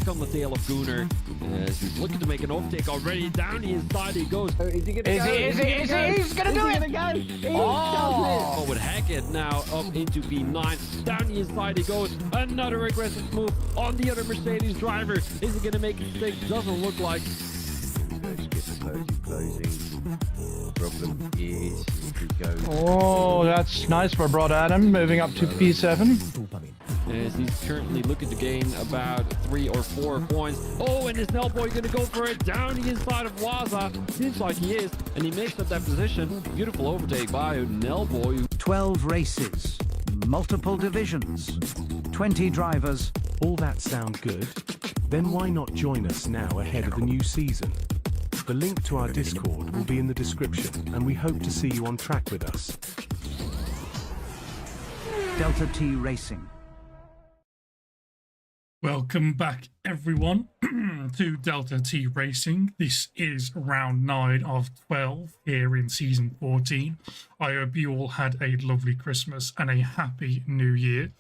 back on the tail of Gunnar. As he's looking to make an off-take already. Down the inside he goes. Is he gonna go? He's gonna do it! Oh, with Hackett now up into P9. Down the inside he goes. Another aggressive move on the other Mercedes driver. Is he going to make a mistake? Doesn't look like. Closing. Problem is, if he goes. Oh, that's nice for Broad Adam, moving up to P7. As he's currently looking to gain about 3 or 4 points. Oh, and is Nelboy going to go for it down the inside of Waza? Seems like he is, and he makes up that position. Beautiful overtake by Nelboy. 12 races, multiple divisions, 20 drivers. All that sound good? Then why not join us now ahead of the new season? The link to our Discord will be in the description, and we hope to see you on track with us. Delta T Racing. Welcome back, everyone, to Delta T Racing. This is round 9 of 12 here in Season 14. I hope you all had a lovely Christmas and a happy New Year.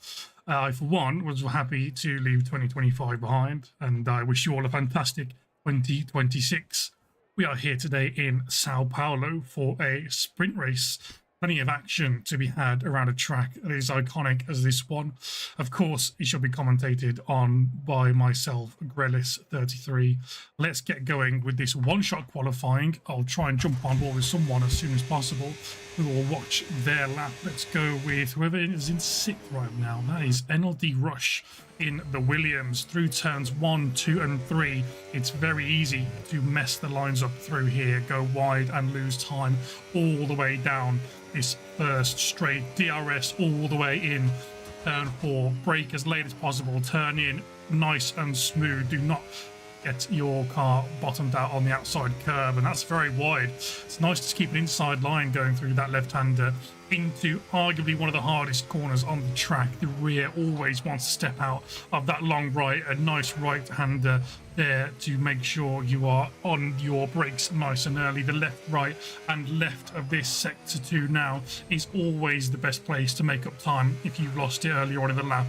I, for one, was happy to leave 2025 behind, and I wish you all a fantastic 2026. We are here today in Sao Paulo for a sprint race. Plenty of action to be had around a track that is iconic as this one. Of course, it shall be commentated on by myself, Grelis33. Let's get going with this one-shot qualifying. I'll try and jump on board with someone as soon as possible who will watch their lap. Let's go with whoever is in 6th right now. That is NLD Rush in the Williams through turns 1, 2, and 3. It's very easy to mess the lines up through here, go wide and lose time all the way down this first straight. DRS all the way in turn 4, brake as late as possible, turn in nice and smooth. Do not get your car bottomed out on the outside curb, and that's very wide. It's nice to keep an inside line going through that left-hander into arguably one of the hardest corners on the track. The rear always wants to step out of that long right, a nice right-hander there to make sure you are on your brakes nice and early. The left, right, and left of this sector 2 now is always the best place to make up time if you've lost it earlier on in the lap.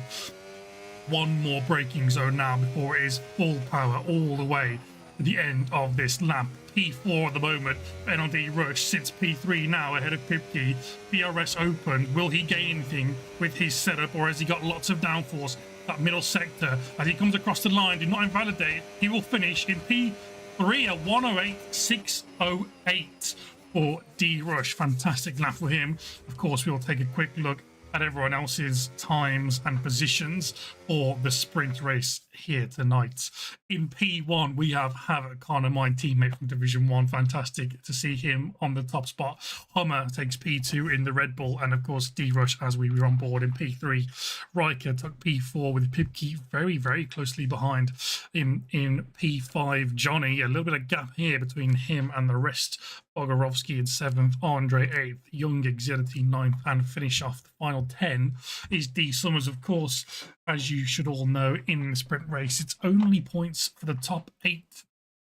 One more braking zone now before it is full power all the way to the end of this lap. P4 at the moment. NLD Rush sits P3 now ahead of Pipke. BRS open. Will he gain anything with his setup, or has he got lots of downforce? That middle sector, as he comes across the line, do not invalidate. He will finish in P3 at 108.608 for D Rush. Fantastic lap for him. Of course, we'll take a quick look at everyone else's times and positions for the sprint race here tonight. In P1, we have Havoc Connor, my teammate from Division 1. Fantastic to see him on the top spot. Hummer takes P2 in the Red Bull, and of course D-Rush as we were on board in P3. Riker took P4 with Pipke very, very closely behind in P5. Johnny, a little bit of gap here between him and the rest. Bogorovsky in 7th, Andre 8th, Young Exility 9th, and finish off the final 10 is D Summers, of course. As you should all know, in the sprint race, it's only points for the top 8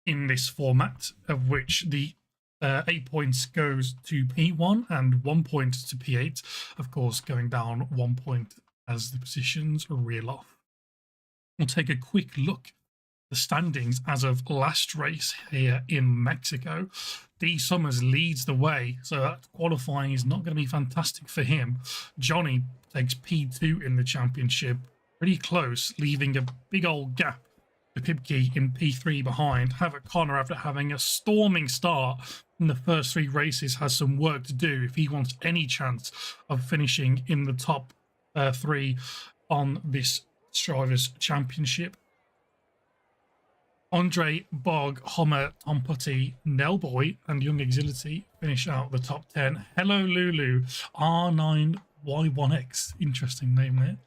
in this format, of which the 8 points goes to P1 and 1 point to P8. Of course, going down 1 point as the positions reel off. We'll take a quick look at the standings as of last race here in Mexico. D Summers leads the way, so that qualifying is not going to be fantastic for him. Johnny takes P2 in the championship, pretty close, leaving a big old gap to Pipke in P3 behind. Havoc Connor, after having a storming start in the first 3 races, has some work to do if he wants any chance of finishing in the top 3 on this Drivers' Championship. Andre, Bog, Homer, Tom Putty, Nelboy, and Young Exility finish out the top 10. Hello Lulu, R9Y1X. Interesting name there.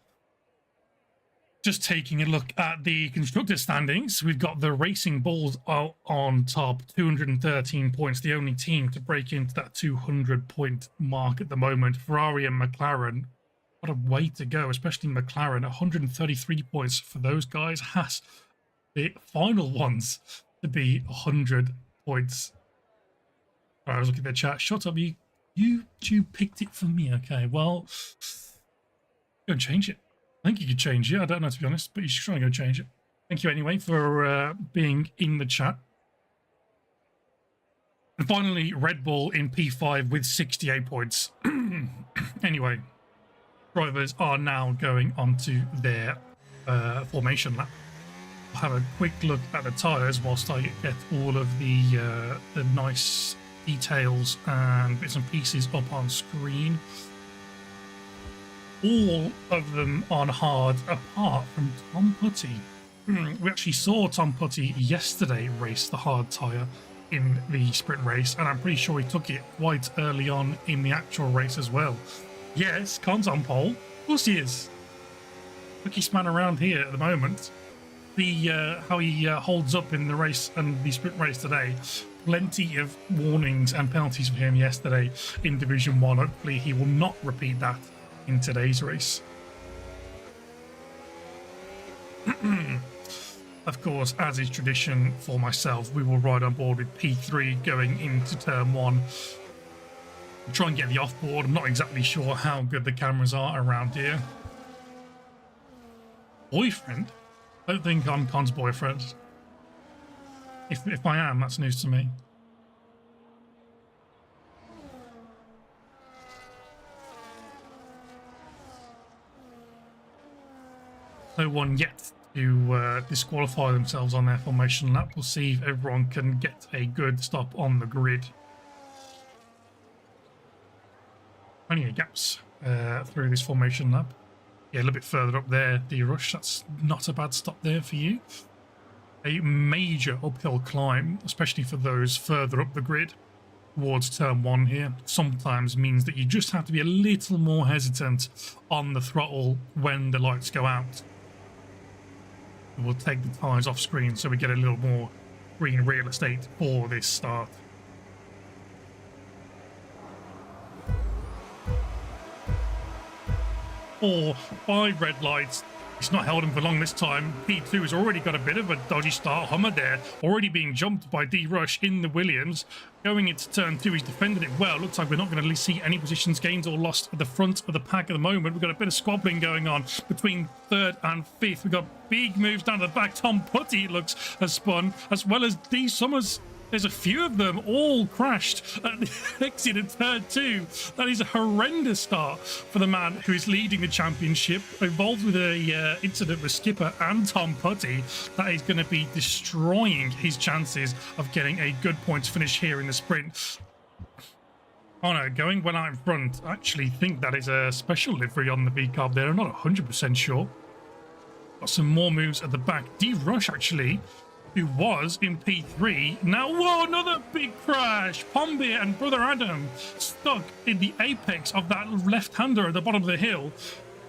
Just taking a look at the constructor standings, we've got the Racing Bulls on top, 213 points, the only team to break into that 200-point mark at the moment. Ferrari and McLaren, what a way to go, especially McLaren, 133 points for those guys. Haas, the final ones to be 100 points. I was looking at the chat. Shut up, you picked it for me. Okay, well, go and change it. I think you could change it. I don't know, to be honest, but you should try and go change it. I Thank you anyway for being in the chat. And finally, Red Bull in P5 with 68 points. Anyway, drivers are now going onto their formation lap. I'll have a quick look at the tyres whilst I get all of the nice details and bits and pieces up on screen. All of them on hard apart from Tom Putty. We actually saw Tom Putty yesterday race the hard tyre in the sprint race, and I'm pretty sure he took it quite early on in the actual race as well. Yes, Con's on pole. Of course he is. Luckiest man around here at the moment. How he holds up in the race and the sprint race today. Plenty of warnings and penalties for him yesterday in Division 1. Hopefully he will not repeat that in today's race. Of course, as is tradition for myself, we will ride on board with P3 going into turn 1. Try and get the off-board. I'm not exactly sure how good the cameras are around here. Boyfriend? I don't think I'm Con's boyfriend. If I am, that's news to me. No one yet to disqualify themselves on their formation lap. We'll see if everyone can get a good stop on the grid. Plenty of gaps through this formation lap. Yeah, a little bit further up there, D-Rush. That's not a bad stop there for you. A major uphill climb, especially for those further up the grid towards turn 1 here, sometimes means that you just have to be a little more hesitant on the throttle when the lights go out. We'll take the tyres off screen so we get a little more green real estate for this start. 4, 5 red lights. He's not held him for long this time. P2 has already got a bit of a dodgy start. Hummer there, already being jumped by D-Rush in the Williams. Going into turn 2, he's defended it well. Looks like we're not going to see any positions gained or lost at the front of the pack at the moment. We've got a bit of squabbling going on between 3rd and 5th. We've got big moves down the back. Tom Putty looks has spun, as well as D Summers. There's a few of them all crashed at the exit of turn 2. That is a horrendous start for the man who is leading the championship, involved with a incident with Skipper and Tom Putty. That is going to be destroying his chances of getting a good points finish here in the sprint. Oh no, going well out in front. I actually think that is a special livery on the V-carb there. I'm not 100% sure. Got some more moves at the back. D-Rush actually, who was in P3. Now, whoa, another big crash. Pombeer and Brother Adam stuck in the apex of that left-hander at the bottom of the hill.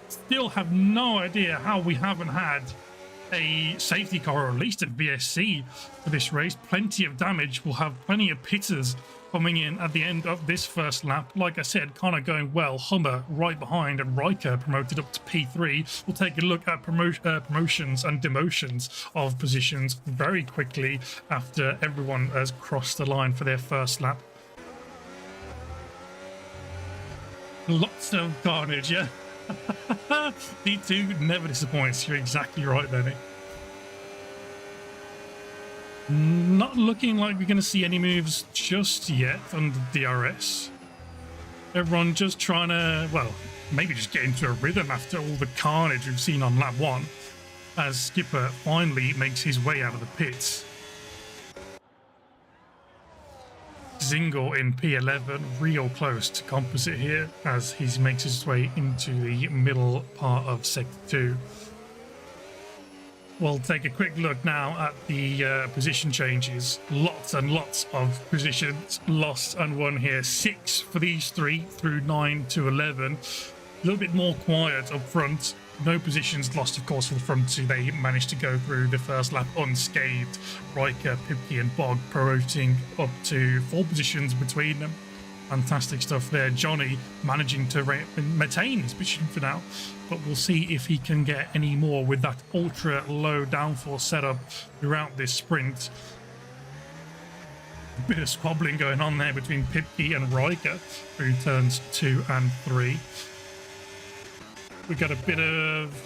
Still have no idea how we haven't had a safety car, or at least a VSC for this race. Plenty of damage. We'll have plenty of pitters coming in at the end of this first lap. Like I said, Connor going well. Hummer right behind, and Riker promoted up to P3. We'll take a look at promotions and demotions of positions very quickly after everyone has crossed the line for their first lap. Lots of carnage, yeah. D2 never disappoints. You're exactly right, Benny. Not looking like we're going to see any moves just yet under DRS. Everyone just trying to, well, maybe just get into a rhythm after all the carnage we've seen on lap 1, as Skipper finally makes his way out of the pits. Zingle in P11, real close to composite here as he makes his way into the middle part of Sector 2. We'll take a quick look now at the position changes. Lots and lots of positions lost and won here. 6 for these 3 through 9 to 11. A little bit more quiet up front. No positions lost, of course, for the front 2. They managed to go through the first lap unscathed. Riker, Pipki and Bog promoting up to 4 positions between them. Fantastic stuff there. Johnny managing to maintain his position for now, but we'll see if he can get any more with that ultra low downforce setup throughout this sprint. A bit of squabbling going on there between Pipki and Riker through turns 2 and 3. We got a bit of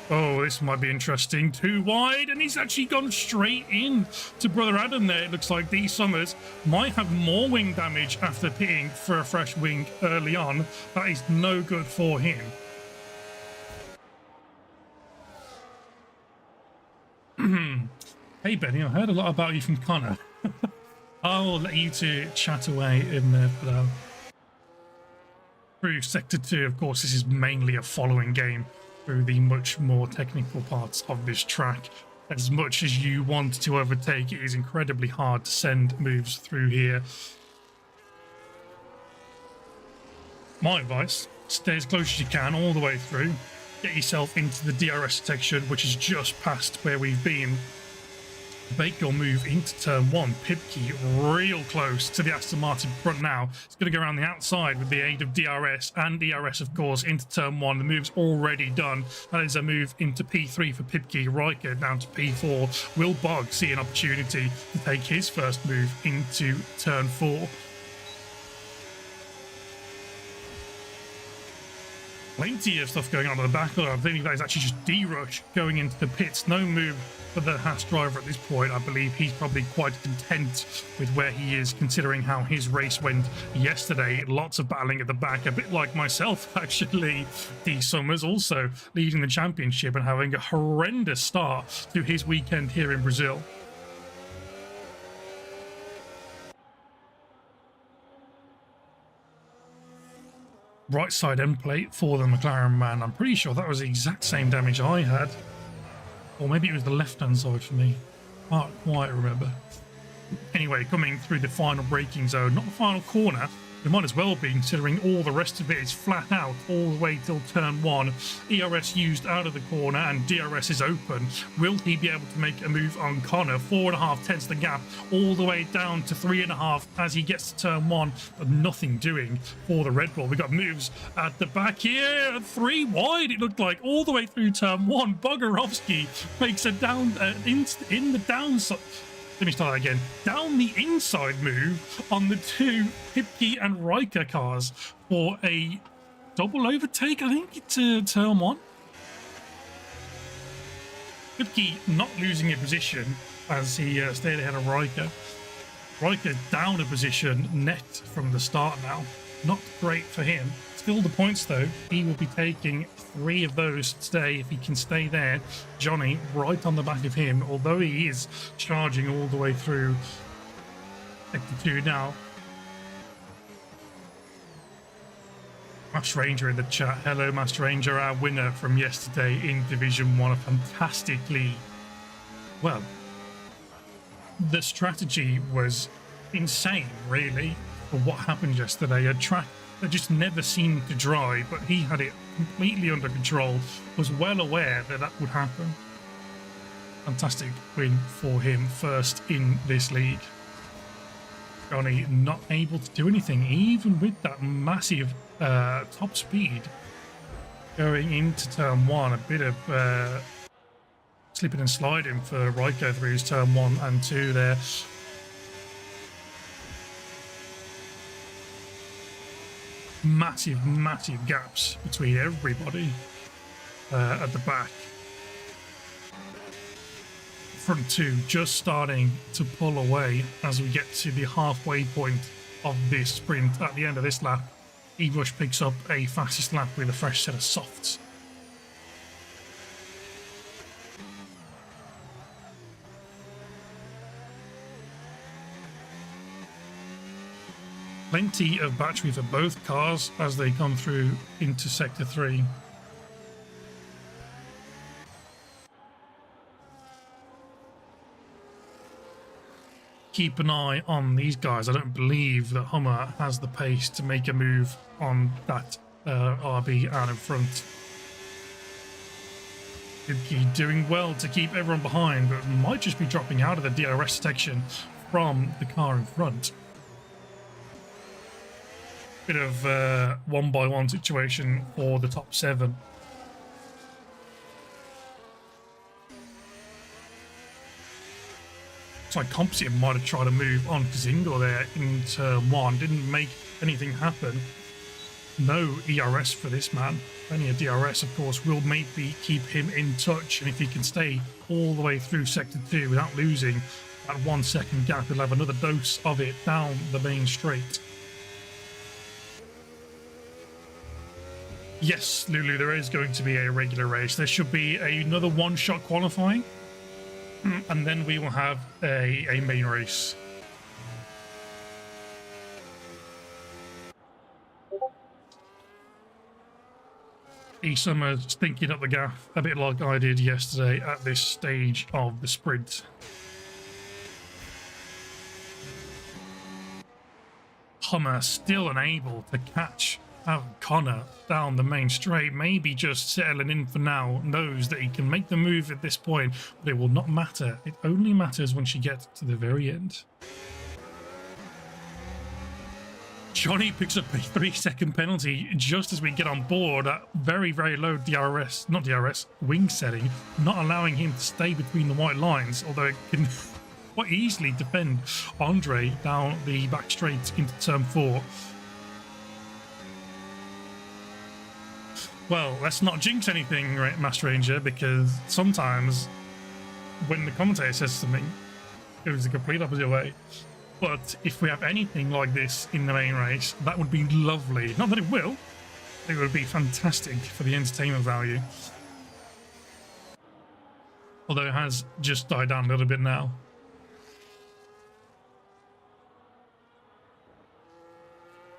Oh, this might be interesting. Too wide, and he's actually gone straight in to Brother Adam there. It looks like D Summers might have more wing damage after pitting for a fresh wing early on. That is no good for him. Hey, Benny, I heard a lot about you from Connor. I'll let you two chat away in there for now. Through Sector 2, of course, this is mainly a following game through the much more technical parts of this track. As much as you want to overtake, it is incredibly hard to send moves through here. My advice, stay as close as you can all the way through. Get yourself into the DRS section, which is just past where we've been. Make your move into turn 1. Pipkey real close to the Aston Martin front now. It's going to go around the outside with the aid of DRS and ERS, of course, into turn 1. The move's already done. That is a move into P3 for Pipkey. Riker down to P4. Will Bog see an opportunity to take his first move into turn 4? Plenty of stuff going on in the back. I think that is actually just D-Rush going into the pits. No move for the Haas driver at this point. I believe he's probably quite content with where he is, considering how his race went yesterday. Lots of battling at the back, a bit like myself, actually. D Summers also leading the championship and having a horrendous start to his weekend here in Brazil. Right side end plate for the McLaren man. I'm pretty sure that was the exact same damage I had. Or maybe it was the left-hand side for me. Can't quite remember. Anyway, coming through the final braking zone, not the final corner. It might as well be, considering all the rest of it is flat out all the way till turn 1. ERS used out of the corner and DRS is open. Will he be able to make a move on Connor? 4.5 tenths the gap, all the way down to 3.5 as he gets to turn 1, but nothing doing for the Red Bull. We got moves at the back here, 3 wide it looked like, all the way through turn 1. Bogarovsky makes a down in the downside. Let me start that again. Down the inside move on the 2 Pipkey and Riker cars for a double overtake, I think, to turn 1. Pipkey not losing a position as he stayed ahead of Riker. Riker down a position, net from the start now. Not great for him. Still the points though. He will be taking 3 of those today if he can stay there. Johnny right on the back of him, although he is charging all the way through Sector 2 now. Master Ranger in the chat. Hello, Master Ranger, our winner from yesterday in Division 1. A fantastically, well, the strategy was insane, really, for what happened yesterday. A track that just never seemed to dry, but he had it completely under control, was well aware that that would happen. Fantastic win for him, first in this league. Johnny not able to do anything, even with that massive top speed going into turn 1. A bit of slipping and sliding for Riker through his turn 1 and 2 there. Massive gaps between everybody at the back. Front 2 just starting to pull away as we get to the halfway point of this sprint. At the end of this lap, E-Rush picks up a fastest lap with a fresh set of softs. Plenty of battery for both cars as they come through into Sector 3. Keep an eye on these guys. I don't believe that Hummer has the pace to make a move on that RB out in front. Pipkey doing well to keep everyone behind, but might just be dropping out of the DRS section from the car in front. Bit of 1-by-1 situation for the top 7. Looks like Composite might have tried to move on Kazingo there in turn 1. Didn't make anything happen. No ERS for this man. Only a DRS, of course, will maybe keep him in touch, and if he can stay all the way through Sector 2 without losing that 1 second gap, he'll have another dose of it down the main straight. Yes, Lulu, there is going to be a regular race. There should be another one-shot qualifying, and then we will have a main race. E-Summer's thinking up the gaff, a bit like I did yesterday at this stage of the sprint. Hummer still unable to catch Connor down the main straight, maybe just settling in for now, knows that he can make the move at this point, but it will not matter. It only matters when she gets to the very end. Johnny picks up a 3-second penalty just as we get on board at very, very low wing setting, not allowing him to stay between the white lines, although it can quite easily defend Andre down the back straight into turn 4. Well, let's not jinx anything, Master Ranger, because sometimes when the commentator says something, it goes the complete opposite way. But if we have anything like this in the main race, that would be lovely. Not that it will. It would be fantastic for the entertainment value. Although it has just died down a little bit now.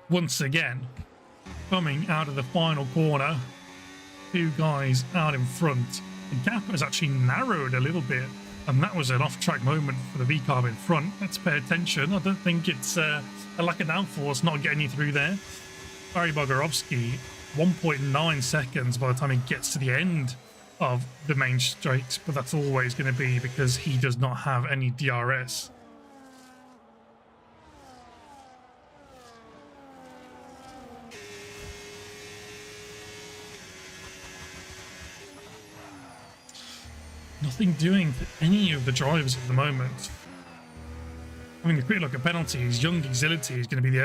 Once again, coming out of the final corner, 2 guys out in front. The gap has actually narrowed a little bit, and that was an off-track moment for the V-Carb in front. Let's pay attention. I don't think it's a lack of downforce not getting you through there. Barry Bogarovsky, 1.9 seconds by the time he gets to the end of the main straight, but that's always going to be because he does not have any DRS. Nothing doing for any of the drivers at the moment. Having a quick look at penalties, Young Exility is going to be the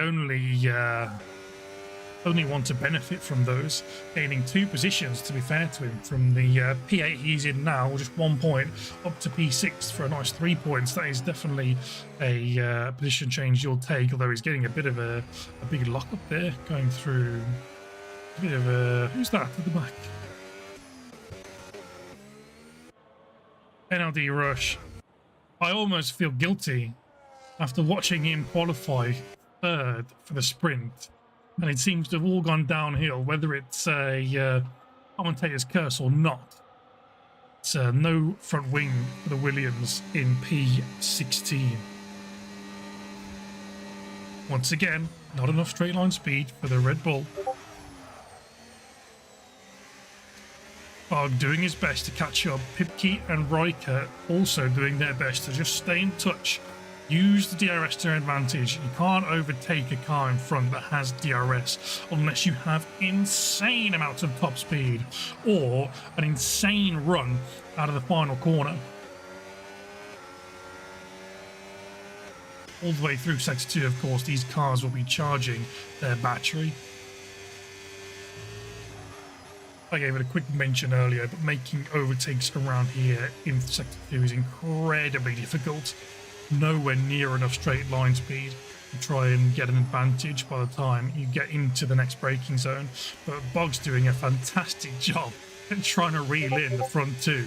only one to benefit from those, gaining 2 positions, to be fair to him, from the P8 he's in now, just 1 point, up to P6 for a nice 3 points. That is definitely a position change you'll take, although he's getting a bit of a big lock up there, going through a bit of a... Who's that at the back? NLD Rush. I almost feel guilty after watching him qualify 3rd for the sprint, and it seems to have all gone downhill, whether it's a commentator's curse or not. It's no front wing for the Williams in P16. Once again, not enough straight line speed for the Red Bull. Bog doing his best to catch up. Pipke and Riker also doing their best to just stay in touch. Use the DRS to your advantage. You can't overtake a car in front that has DRS unless you have insane amounts of top speed or an insane run out of the final corner. All the way through Sector 2, of course, these cars will be charging their battery. I gave it a quick mention earlier, but making overtakes around here in Sector 2 is incredibly difficult. Nowhere near enough straight line speed to try and get an advantage by the time you get into the next braking zone. But Bog's doing a fantastic job at trying to reel in the front 2.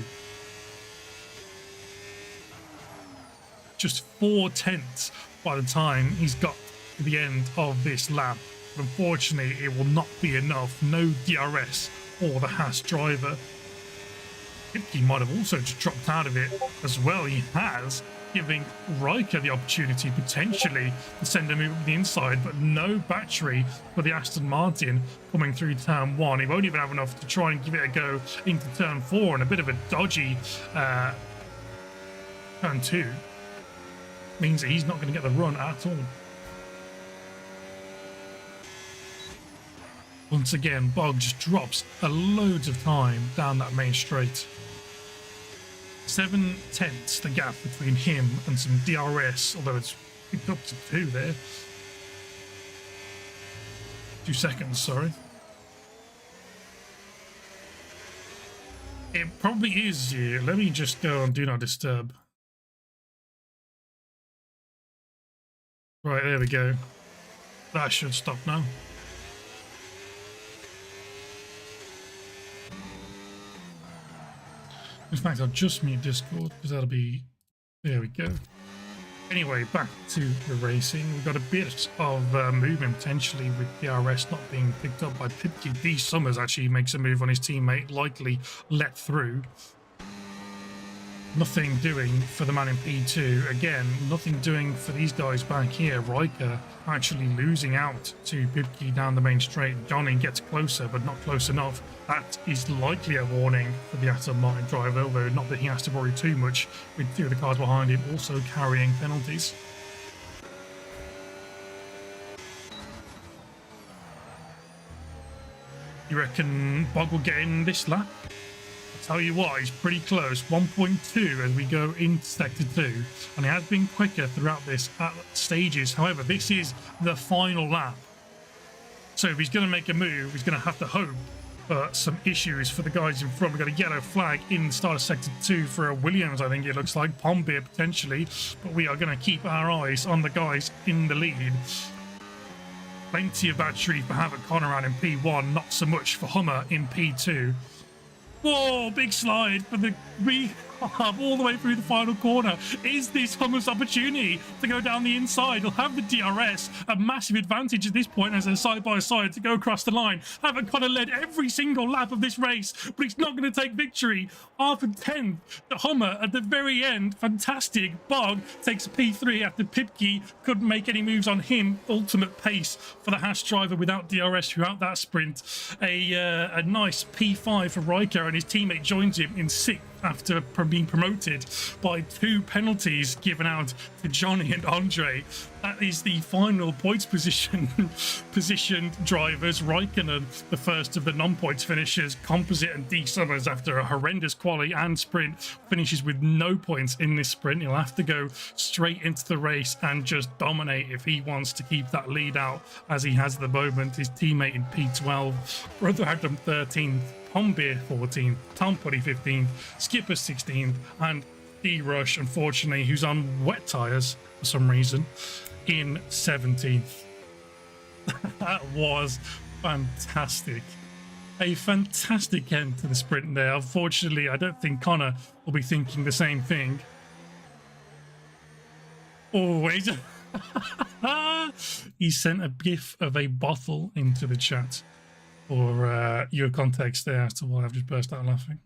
Just 4/10 by the time he's got to the end of this lap. But unfortunately, it will not be enough. No DRS or the Haas driver. He might have also just dropped out of it as well. He has, giving Riker the opportunity potentially to send a move to the inside, but no battery for the Aston Martin coming through turn 1. He won't even have enough to try and give it a go into turn 4, and a bit of a dodgy turn 2 means that he's not going to get the run at all. Once again, Bog just drops a loads of time down that main straight. 7/10 the gap between him and some DRS, although it's picked up to 2 there. 2 seconds, sorry. It probably is, yeah. Let me just go on Do Not Disturb. Right, there we go. That should stop now. In fact, I'll just mute Discord because that'll be... There we go. Anyway, back to the racing. We've got a bit of movement potentially with DRS not being picked up by Pipke. D Summers actually makes a move on his teammate, likely let through. Nothing doing for the man in P2. Again, nothing doing for these guys back here. Riker actually losing out to Pipke down the main straight. Johnny gets closer, but not close enough. That is likely a warning for the Aston Martin driver, although not that he has to worry too much with two of the cars behind him also carrying penalties. You reckon Bog will get in this lap? Tell you what, he's pretty close. 1.2 as we go into sector 2, and he has been quicker throughout this at stages. However, this is the final lap, so if he's going to make a move, he's going to have to hope for some issues for the guys in front. We've got a yellow flag in the start of sector 2 for a Williams, I think it looks like, Pombeer potentially, but we are going to keep our eyes on the guys in the lead. Plenty of battery for Havoc Conrad in P1, not so much for Hummer in P2. Whoa, big slide for the rehab all the way through the final corner. Is this Hummer's opportunity to go down the inside? He'll have the DRS, a massive advantage at this point as they're side by side to go across the line. Haven't kind of led every single lap of this race, but he's not going to take victory. Half a 10th. The Hummer at the very end, fantastic. Bog takes a P3 after Pipke couldn't make any moves on him. Ultimate pace for the Haas driver without DRS throughout that sprint. A nice P5 for Riker, and his teammate joins him in 6th after being promoted by 2 penalties given out to Johnny and Andre. That is the final points positioned drivers. Raikkonen, the first of the non-points finishers. Composite and D Summers, after a horrendous quali and sprint, finishes with no points in this sprint. He'll have to go straight into the race and just dominate if he wants to keep that lead out as he has at the moment. His teammate in P12, Rotherham 13th, Pombeer 14th, Tom Putty 15th, Skipper 16th, and D-Rush, unfortunately, who's on wet tyres for some reason, in 17th. That was fantastic. A fantastic end to the sprint there. Unfortunately, I don't think Connor will be thinking the same thing. Oh, he sent a gif of a bottle into the chat. For your context there as to why I've just burst out laughing.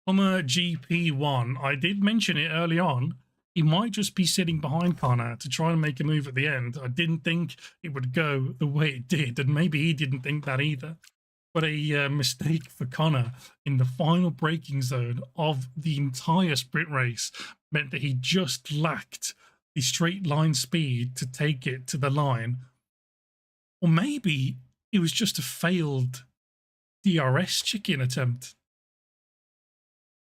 Hummer GP1, I did mention it early on. He might just be sitting behind Connor to try and make a move at the end. I didn't think it would go the way it did, and maybe he didn't think that either. But a mistake for Connor in the final braking zone of the entire sprint race meant that he just lacked the straight line speed to take it to the line. Or maybe it was just a failed DRS chicken attempt.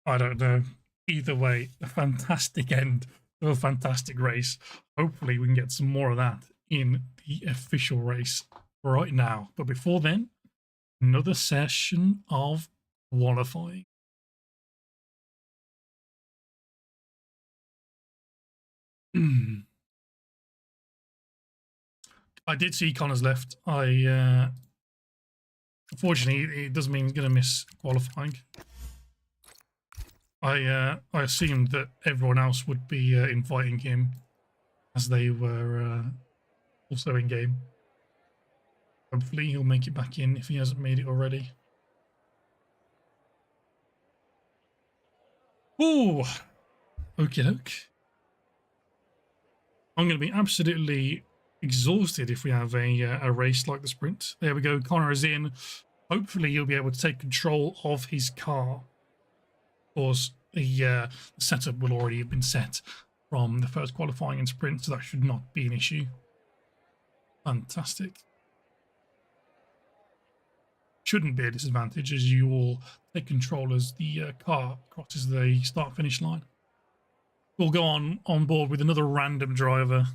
I don't know. Either way, a fantastic end to a fantastic race. Hopefully we can get some more of that in the official race right now. But before then, another session of qualifying. I did see Connor's left. Unfortunately, it doesn't mean he's going to miss qualifying. I assumed that everyone else would be inviting him as they were also in game. Hopefully he'll make it back in if he hasn't made it already. Oh, okie doke. I'm going to be absolutely exhausted if we have a race like the sprint. There we go. Connor is in. Hopefully he'll be able to take control of his car. Of course, the setup will already have been set from the first qualifying and sprint, so that should not be an issue. Fantastic. Shouldn't be a disadvantage as you all take control as the car crosses the start-finish line. We'll go on board with another random driver.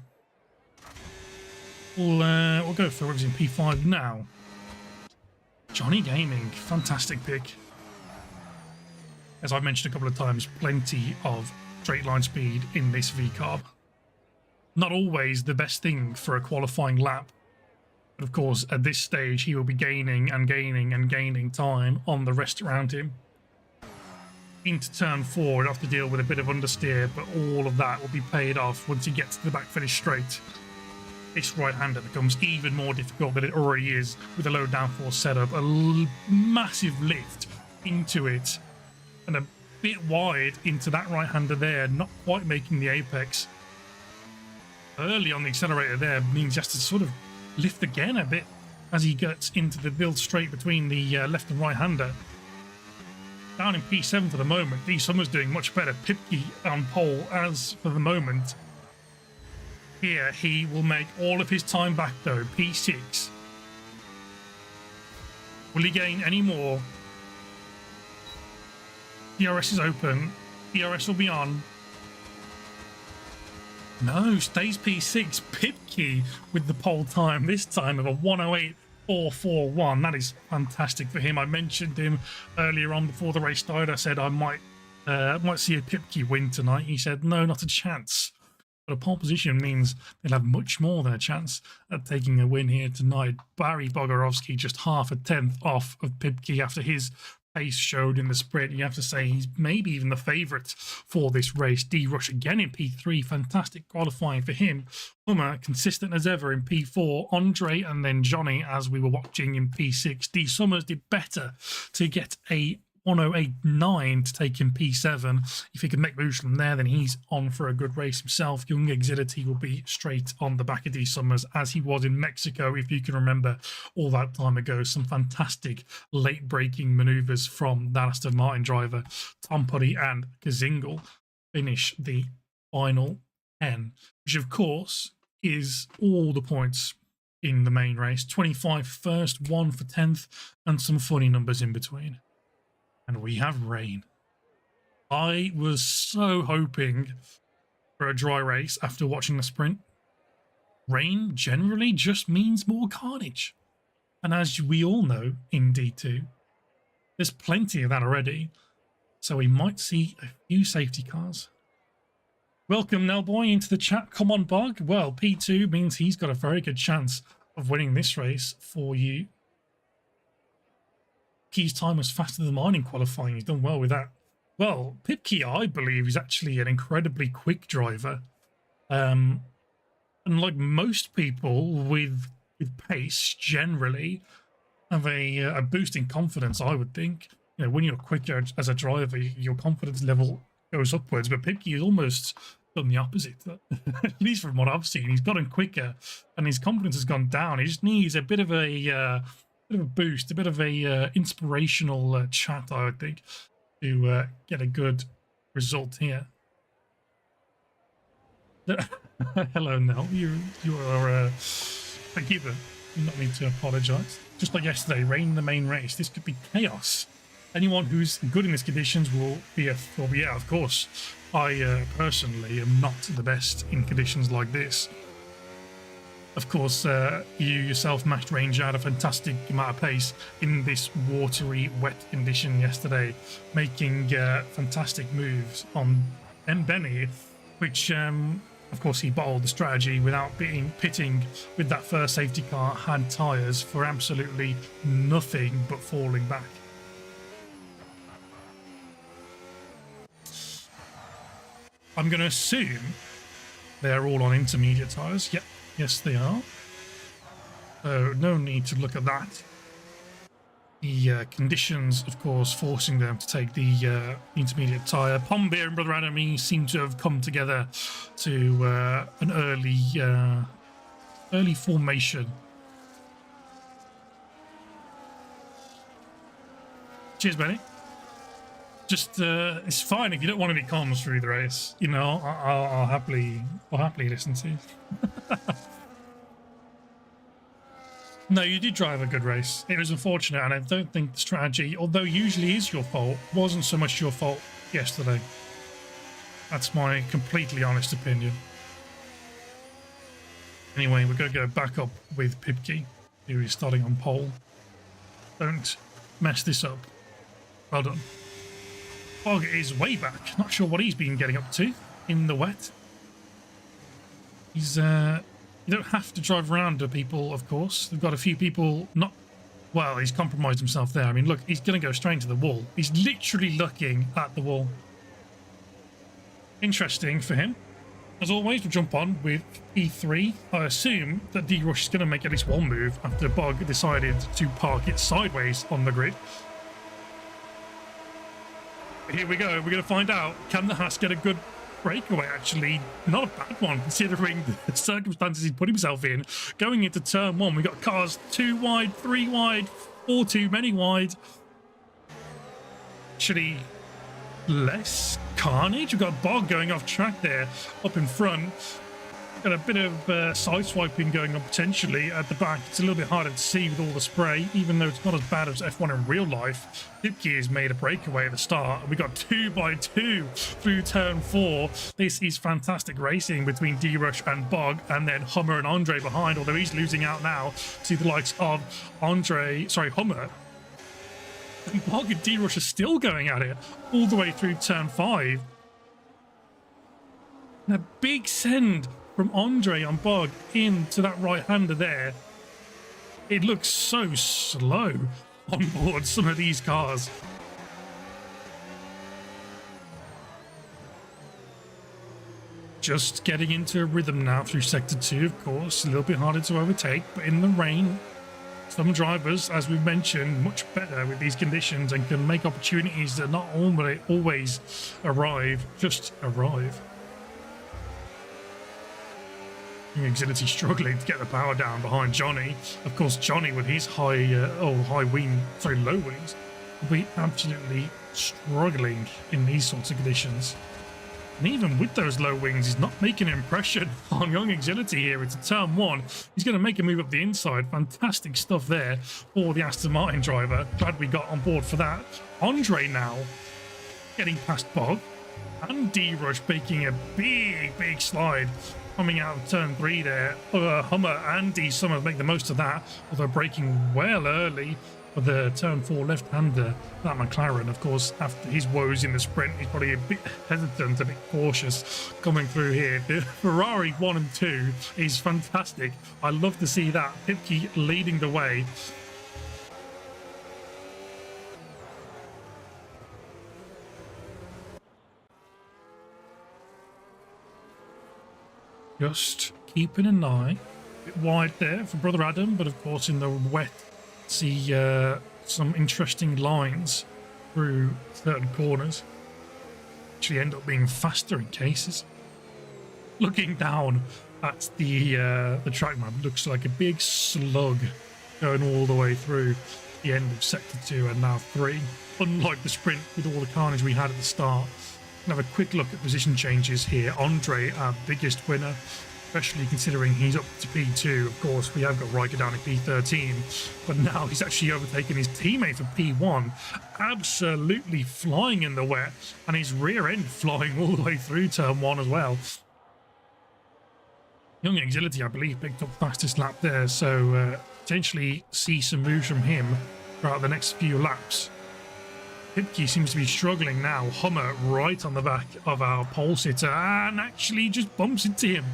We'll go for whoever's in P5 now. Johnny Gaming, fantastic pick. as I've mentioned a couple of times, plenty of straight line speed in this V-carb. Not always the best thing for a qualifying lap. But of course, at this stage, he will be gaining and gaining and gaining time on the rest around him. Into turn 4, he'll have to deal with a bit of understeer, but all of that will be paid off once he gets to the back finish straight. This right-hander becomes even more difficult than it already is with a low downforce setup. A massive lift into it and a bit wide into that right-hander there, not quite making the apex. Early on the accelerator there means he has to sort of lift again a bit as he gets into the build straight between the left and right-hander. Down in P7 for the moment. D Summers doing much better. Pipke on pole as for the moment. Here he will make all of his time back though. P6. Will he gain any more? DRS is open. DRS will be on. No, stays P6. Pipke with the pole time, this time of a 108.441. That is fantastic for him. I mentioned him earlier on before the race started. I said I might see a Pipke win tonight. He said, no, not a chance. But a pole position means they'll have much more than a chance at taking a win here tonight. Barry Bogorovsky just half a tenth off of Pipke after his pace showed in the sprint. You have to say he's maybe even the favourite for this race. D-Rush again in P3, fantastic qualifying for him. Hummer consistent as ever in P4. Andre and then Johnny, as we were watching, in P6. D Summers did better to get a 108.9 to take him P7. If he can make moves from there, then he's on for a good race himself. Young Exility will be straight on the back of D Summers, as he was in Mexico, if you can remember all that time ago. Some fantastic late braking maneuvers from that Aston Martin driver. Tom Putty and Kazingle finish the final 10, which of course is all the points in the main race. 25 first, 1 for 10th, and some funny numbers in between. And we have rain. I was so hoping for a dry race after watching the sprint. Rain generally just means more carnage. And as we all know in D2, there's plenty of that already. So we might see a few safety cars. Welcome, Nellboy, into the chat. Come on, Bug. Well, P2 means he's got a very good chance of winning this race for you. Key's time was faster than mine in qualifying. He's done well with that. Well, Pipke, I believe, is actually an incredibly quick driver. Unlike most people with pace, generally have a boost in confidence, I would think. You know, when you're quicker as a driver, your confidence level goes upwards. But Pipke has almost done the opposite, at least from what I've seen. He's gotten quicker, and his confidence has gone down. He just needs a bit of a boost, a bit of a inspirational chat, I would think, to get a good result here. Hello, Nell. You are a keeper. You don't need to apologise. Just like yesterday, rain in the main race. This could be chaos. Anyone who's good in these conditions will be out, of course. I personally am not the best in conditions like this. Of course, you yourself, Matched Ranger, had a fantastic amount of pace in this watery, wet condition yesterday, making fantastic moves on Benny, which, of course, he bottled the strategy without pitting with that first safety car, had tyres for absolutely nothing but falling back. I'm going to assume they're all on intermediate tyres. Yep. Yes, they are. So no need to look at that. The conditions, of course, forcing them to take the intermediate tyre. Pombeer and Brother Adamy seem to have come together to an early formation. Cheers, Benny. Just it's fine if you don't want any comms through the race. You know, I'll happily listen to you. No, you did drive a good race. It was unfortunate, and I don't think the strategy, although usually is your fault, wasn't so much your fault yesterday. That's my completely honest opinion. Anyway, we're going to go back up with Pipke, who is starting on pole. Don't mess this up. Well done. Bog is way back. Not sure what he's been getting up to in the wet. He's, you don't have to drive around to people, of course. They've got a few people not... Well, he's compromised himself there. I mean, look, he's going to go straight into the wall. He's literally looking at the wall. Interesting for him. As always, we'll jump on with E3. I assume that D-Rush is going to make at least one move after Bog decided to park it sideways on the grid. Here we go. We're going to find out. Can the Haas get a good breakaway? Actually, not a bad one, considering the circumstances he's put himself in. Going into turn one, we got cars 2 wide, 3 wide, 4 too many wide. Actually, less carnage. We've got Bog going off track there, up in front. Got a bit of side swiping going on potentially at the back. It's a little bit harder to see with all the spray, even though it's not as bad as F1 in real life. Pipke has made a breakaway at the start. We got 2x2 through turn 4. This is fantastic racing between D-Rush and Bog, and then Hummer and Andre behind, although he's losing out now to the likes of Hummer. And Bog and D-Rush are still going at it all the way through turn 5. And a big send from Andre on Bog into that right-hander there. It looks so slow on board some of these cars. Just getting into a rhythm now through Sector 2, of course. A little bit harder to overtake, but in the rain, some drivers, as we've mentioned, much better with these conditions and can make opportunities that not always arrive, just arrive. Xfinity struggling to get the power down behind Johnny. Of course, Johnny with his low wings will be absolutely struggling in these sorts of conditions. And even with those low wings, he's not making an impression on young Xfinity here. It's a turn 1. He's going to make a move up the inside. Fantastic stuff there for the Aston Martin driver. Glad we got on board for that. Andre now getting past Bog, and D-Rush making a big slide coming out of turn 3 there. Hummer and D Summers make the most of that, although braking well early for the turn 4 left-hander. That McLaren, of course, after his woes in the sprint, he's probably a bit hesitant, a bit cautious coming through here. The Ferrari 1 and 2 is fantastic. I love to see that. Pipke leading the way. Just keeping an eye. A bit wide there for Brother Adam, but of course in the wet, see some interesting lines through certain corners. Actually end up being faster in cases. Looking down at the track map, looks like a big slug going all the way through the end of Sector 2 and now 3. Unlike the sprint with all the carnage we had at the start. Have a quick look at position changes here. Andre, our biggest winner, especially considering he's up to P2. Of course, we have got Riker down at P13, but now he's actually overtaken his teammate for P1, absolutely flying in the wet, and his rear end flying all the way through turn 1 as well. Young Exility, I believe, picked up fastest lap there, so potentially see some moves from him throughout the next few laps. Pipke seems to be struggling now. Hummer right on the back of our pole sitter and actually just bumps into him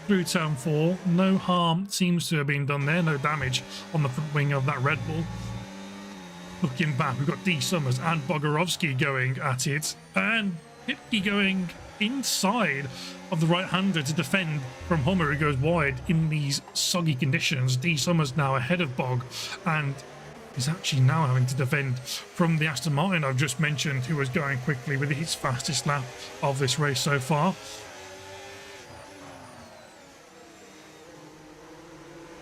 through turn 4. No harm seems to have been done there. No damage on the front wing of that Red Bull. Looking back, we've got D Summers and Bogorovsky going at it, and Pipke going inside of the right-hander to defend from Hummer, who goes wide in these soggy conditions. D Summers now ahead of Bog, and is actually now having to defend from the Aston Martin I've just mentioned, who was going quickly with his fastest lap of this race so far.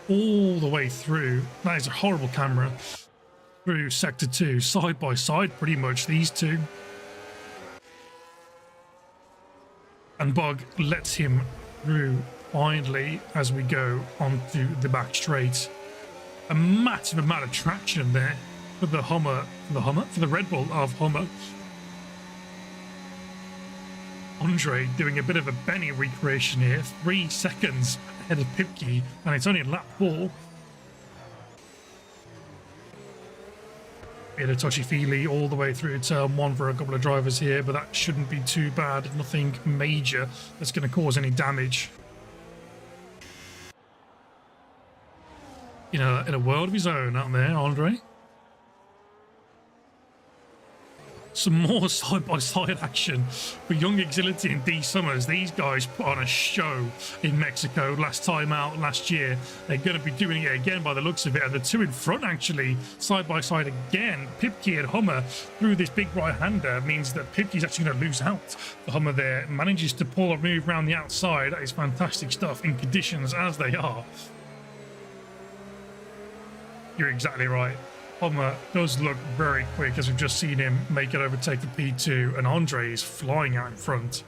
All the way through, that is a horrible camera, through Sector 2, side by side pretty much, these two. And Bog lets him through finally as we go onto the back straight. A massive amount of traction there for the for the Red Bull of Hummer. Andre doing a bit of a Benny recreation here, 3 seconds ahead of Pipke, and it's only lap 4. Bit of touchy-feely all the way through turn 1 for a couple of drivers here, but that shouldn't be too bad. Nothing major that's going to cause any damage. You know, in a world of his own out there, Andre. Some more side-by-side action for Young Exility and D Summers. These guys put on a show in Mexico last time out last year. They're going to be doing it again by the looks of it. And the two in front, actually, side-by-side again. Pipke and Hummer through this big right-hander means that Pipke's actually going to lose out. The Hummer there manages to pull a move around the outside. That is fantastic stuff in conditions as they are. You're exactly right. Hummer does look very quick, as we've just seen him make it overtake the P2, and Andre is flying out in front.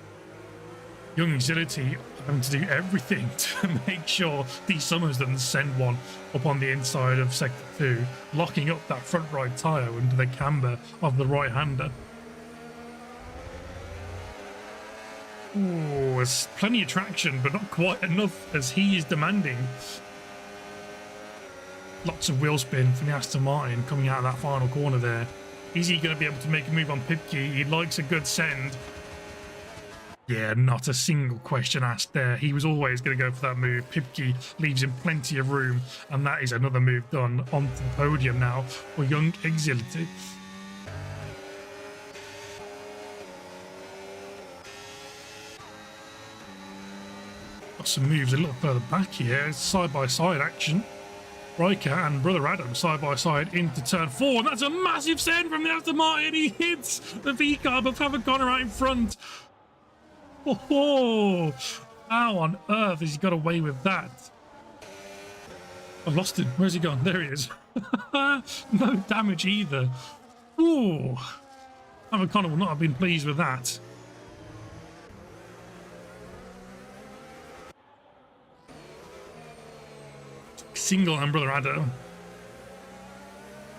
Young Exility having to do everything to make sure D Summers doesn't send one up on the inside of Sector 2, locking up that front right tyre under the camber of the right-hander. Ooh, there's plenty of traction, but not quite enough as he is demanding. Lots of wheel spin from the Aston Martin coming out of that final corner there. Is he going to be able to make a move on Pipke? He likes a good send. Yeah, not a single question asked there. He was always going to go for that move. Pipke leaves him plenty of room, and that is another move done onto the podium now for Young Exility. Got some moves a little further back here. Side-by-side action. Riker and Brother Adam side by side into turn 4, and that's a massive send from the Aston Martin. He hits the V-carb of Papa Connor out in front. Oh, how on earth has he got away with that? I've lost him. Where's he gone? There he is. No damage either. Ooh, Papa Connor will not have been pleased with that. Single and Brother Adam.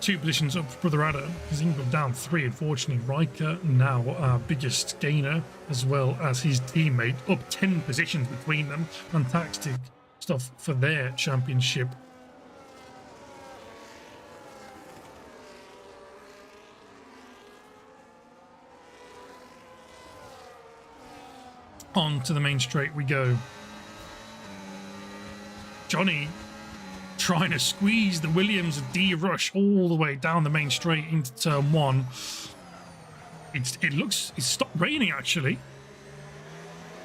2 positions up for Brother Adam. Single down 3, unfortunately. Riker now our biggest gainer, as well as his teammate, up 10 positions between them. Fantastic stuff for their championship. On to the main straight we go. Johnny trying to squeeze the Williams and D Rush all the way down the main straight into turn 1. It's stopped raining, actually.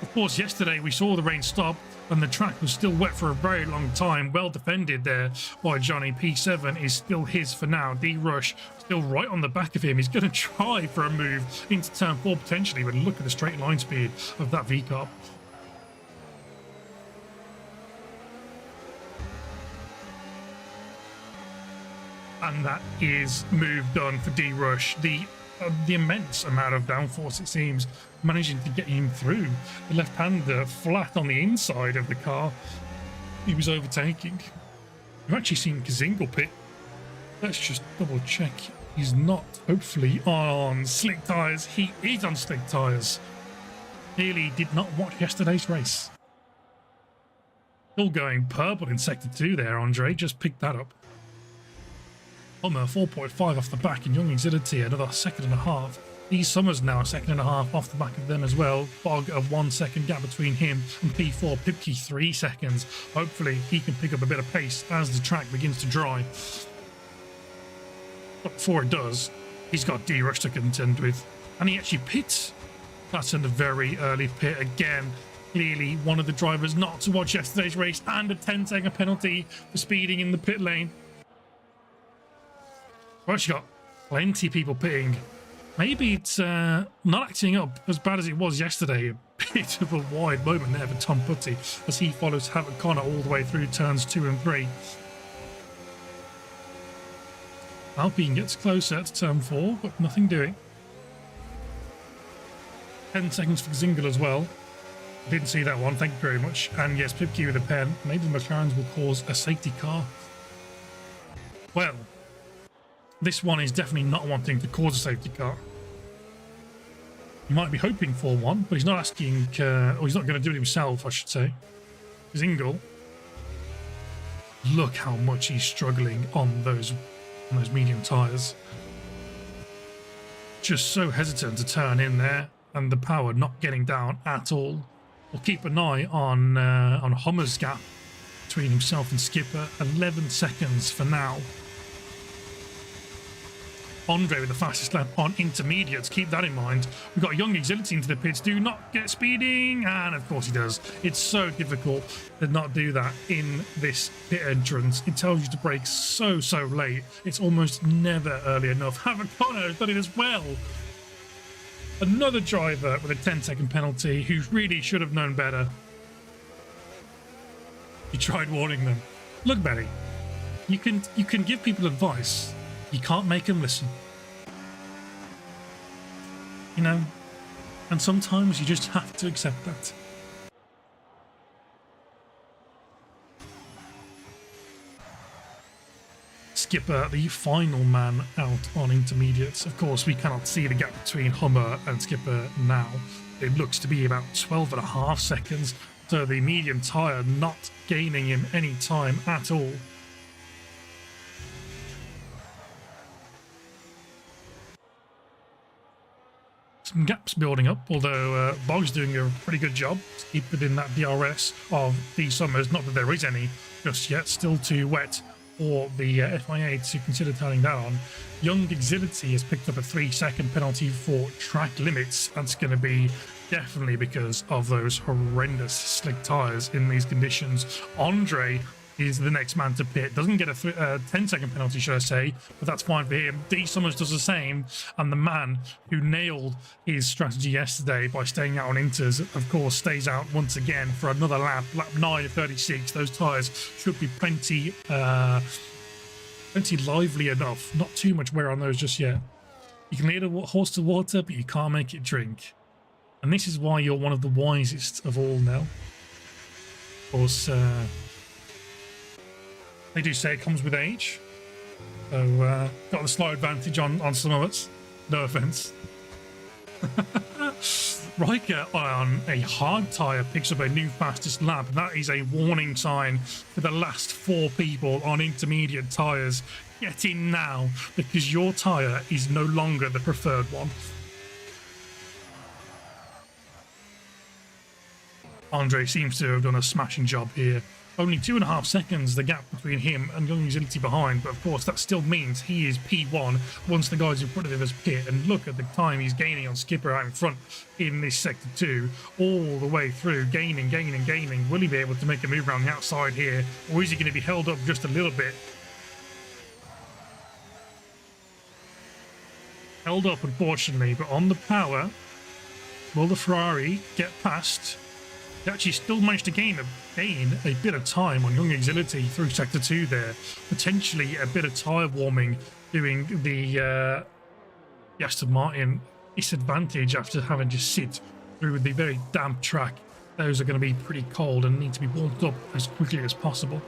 Of course, yesterday we saw the rain stop and the track was still wet for a very long time. Well defended there by Johnny. P7 is still his for now. D Rush still right on the back of him. He's going to try for a move into turn 4 potentially, but look at the straight line speed of that V-carb. And that is move done for D Rush. The immense amount of downforce, it seems, managing to get him through. The left-hander flat on the inside of the car he was overtaking. We've actually seen Kazingle pit. Let's just double check. He's not, hopefully, on slick tyres. He is on slick tyres. Clearly did not watch yesterday's race. Still going purple in Sector 2 there, Andre. Just picked that up. Hummer 4.5 off the back, and Young Exility another 2.5. D Summers now a 2.5 off the back of them as well. Bog a 1 second gap between him and P4. Pipke 3 seconds. Hopefully he can pick up a bit of pace as the track begins to dry. But before it does, he's got D Rush to contend with, and he actually pits. That's in the very early pit again. Clearly one of the drivers not to watch yesterday's race, and a 10-second penalty for speeding in the pit lane. We've actually got plenty of people pitting. Maybe it's not acting up as bad as it was yesterday. A bit of a wide moment there for Tom Putty as he follows Havoc Connor all the way through turns 2 and 3. Alpine gets closer to turn 4, but nothing doing. 10 seconds for Zingle as well. Didn't see that one, thank you very much. And yes, Pipke with a pen. Maybe the McLarens will cause a safety car. Well, this one is definitely not wanting to cause a safety car. He might be hoping for one, but he's not asking, or he's not going to do it himself, I should say. Zingle. Look how much he's struggling on those medium tyres. just so hesitant to turn in there, and the power not getting down at all. We'll keep an eye on Hummer's gap between himself and Skipper. 11 seconds for now. Andre with the fastest lap on intermediates. Keep that in mind. We've got Young Exility into the pits. Do not get speeding. And of course he does. It's so difficult to not do that in this pit entrance. It tells you to brake so late. It's almost never early enough. Havakona has done it as well. Another driver with a 10-second penalty who really should have known better. He tried warning them. Look, Benny, you can give people advice. You can't make them listen. You know, and sometimes you just have to accept that. Skipper, the final man out on intermediates. Of course, we cannot see the gap between Hummer and Skipper now. It looks to be about 12.5 seconds, so the medium tyre not gaining him any time at all. Some gaps building up, although Bog's doing a pretty good job to keep within that DRS of the Summers. Not that there is any just yet, still too wet for the FIA to consider turning that on. Young Exility has picked up a 3-second penalty for track limits. That's going to be definitely because of those horrendous slick tyres in these conditions. Andre is the next man to pit. Doesn't get a 10-second penalty, should I say, but that's fine for him. D Summers does the same, and the man who nailed his strategy yesterday by staying out on inters, of course, stays out once again for another lap. Lap 9:36. Those tyres should be plenty lively enough. Not too much wear on those just yet. You can lead a horse to water, but you can't make it drink. And this is why you're one of the wisest of all now. Of course, they do say it comes with age. So, got the slight advantage on some of us. No offense. Riker on a hard tyre picks up a new fastest lap. That is a warning sign for the last 4 people on intermediate tyres. Get in now, because your tyre is no longer the preferred one. Andre seems to have done a smashing job here. Only 2.5 seconds the gap between him and Young Exility behind, but of course that still means he is P1 once the guys in front of him has pit. And look at the time he's gaining on Skipper out in front in this sector 2, all the way through, gaining. Will he be able to make a move around the outside here, or is he going to be held up just a little bit? Held up, unfortunately, but on the power, will the Ferrari get past? They actually still managed to gain a bit of time on Young Exility through Sector 2 there. Potentially a bit of tyre warming doing the Aston Martin disadvantage after having to sit through the very damp track. Those are going to be pretty cold and need to be warmed up as quickly as possible.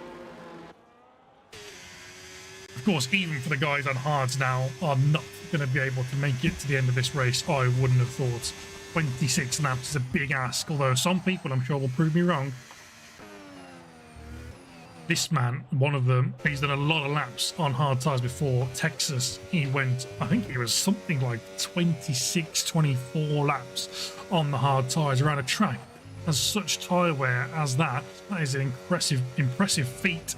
Of course, even for the guys on hards now are not going to be able to make it to the end of this race, I wouldn't have thought. 26 laps is a big ask, although some people I'm sure will prove me wrong. This man, one of them, he's done a lot of laps on hard tyres before. Texas, he went, I think it was something like 26, 24 laps on the hard tyres around a track. As such tyre wear as that is an impressive feat.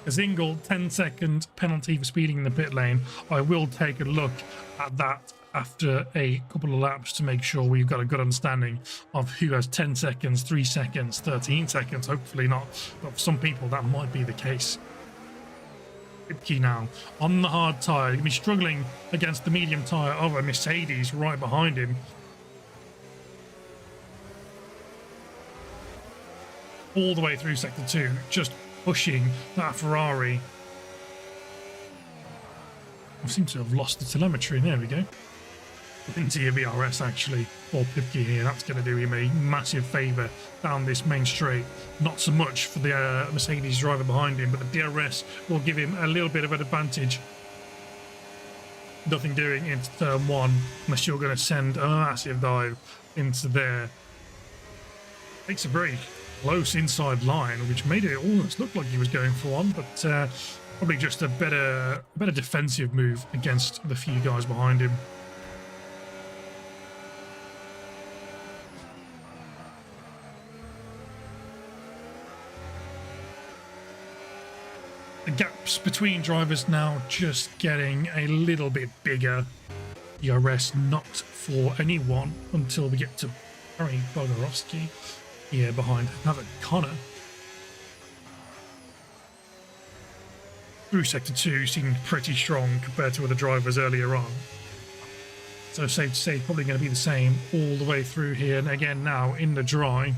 A single 10-second penalty for speeding in the pit lane. I will take a look at that after a couple of laps to make sure we've got a good understanding of who has 10 seconds, 3 seconds, 13 seconds. Hopefully not, but for some people that might be the case. Key now on the hard tyre. He'll be struggling against the medium tyre of a Mercedes right behind him. All the way through sector 2, just pushing that Ferrari. I seem to have lost the telemetry. There we go. Into your VRS actually, or Pipke here. That's going to do him a massive favour down this main straight. Not so much for the Mercedes driver behind him, but the DRS will give him a little bit of an advantage. Nothing doing into turn 1 unless you're going to send a massive dive into there. Takes a very close inside line, which made it almost look like he was going for one, but probably just a better defensive move against the few guys behind him. The gaps between drivers now just getting a little bit bigger. DRS not for anyone until we get to Harry Bogarovsky here behind Havoc Connor. Through Sector 2 seemed pretty strong compared to other drivers earlier on. So safe to say probably going to be the same all the way through here. And again now in the dry.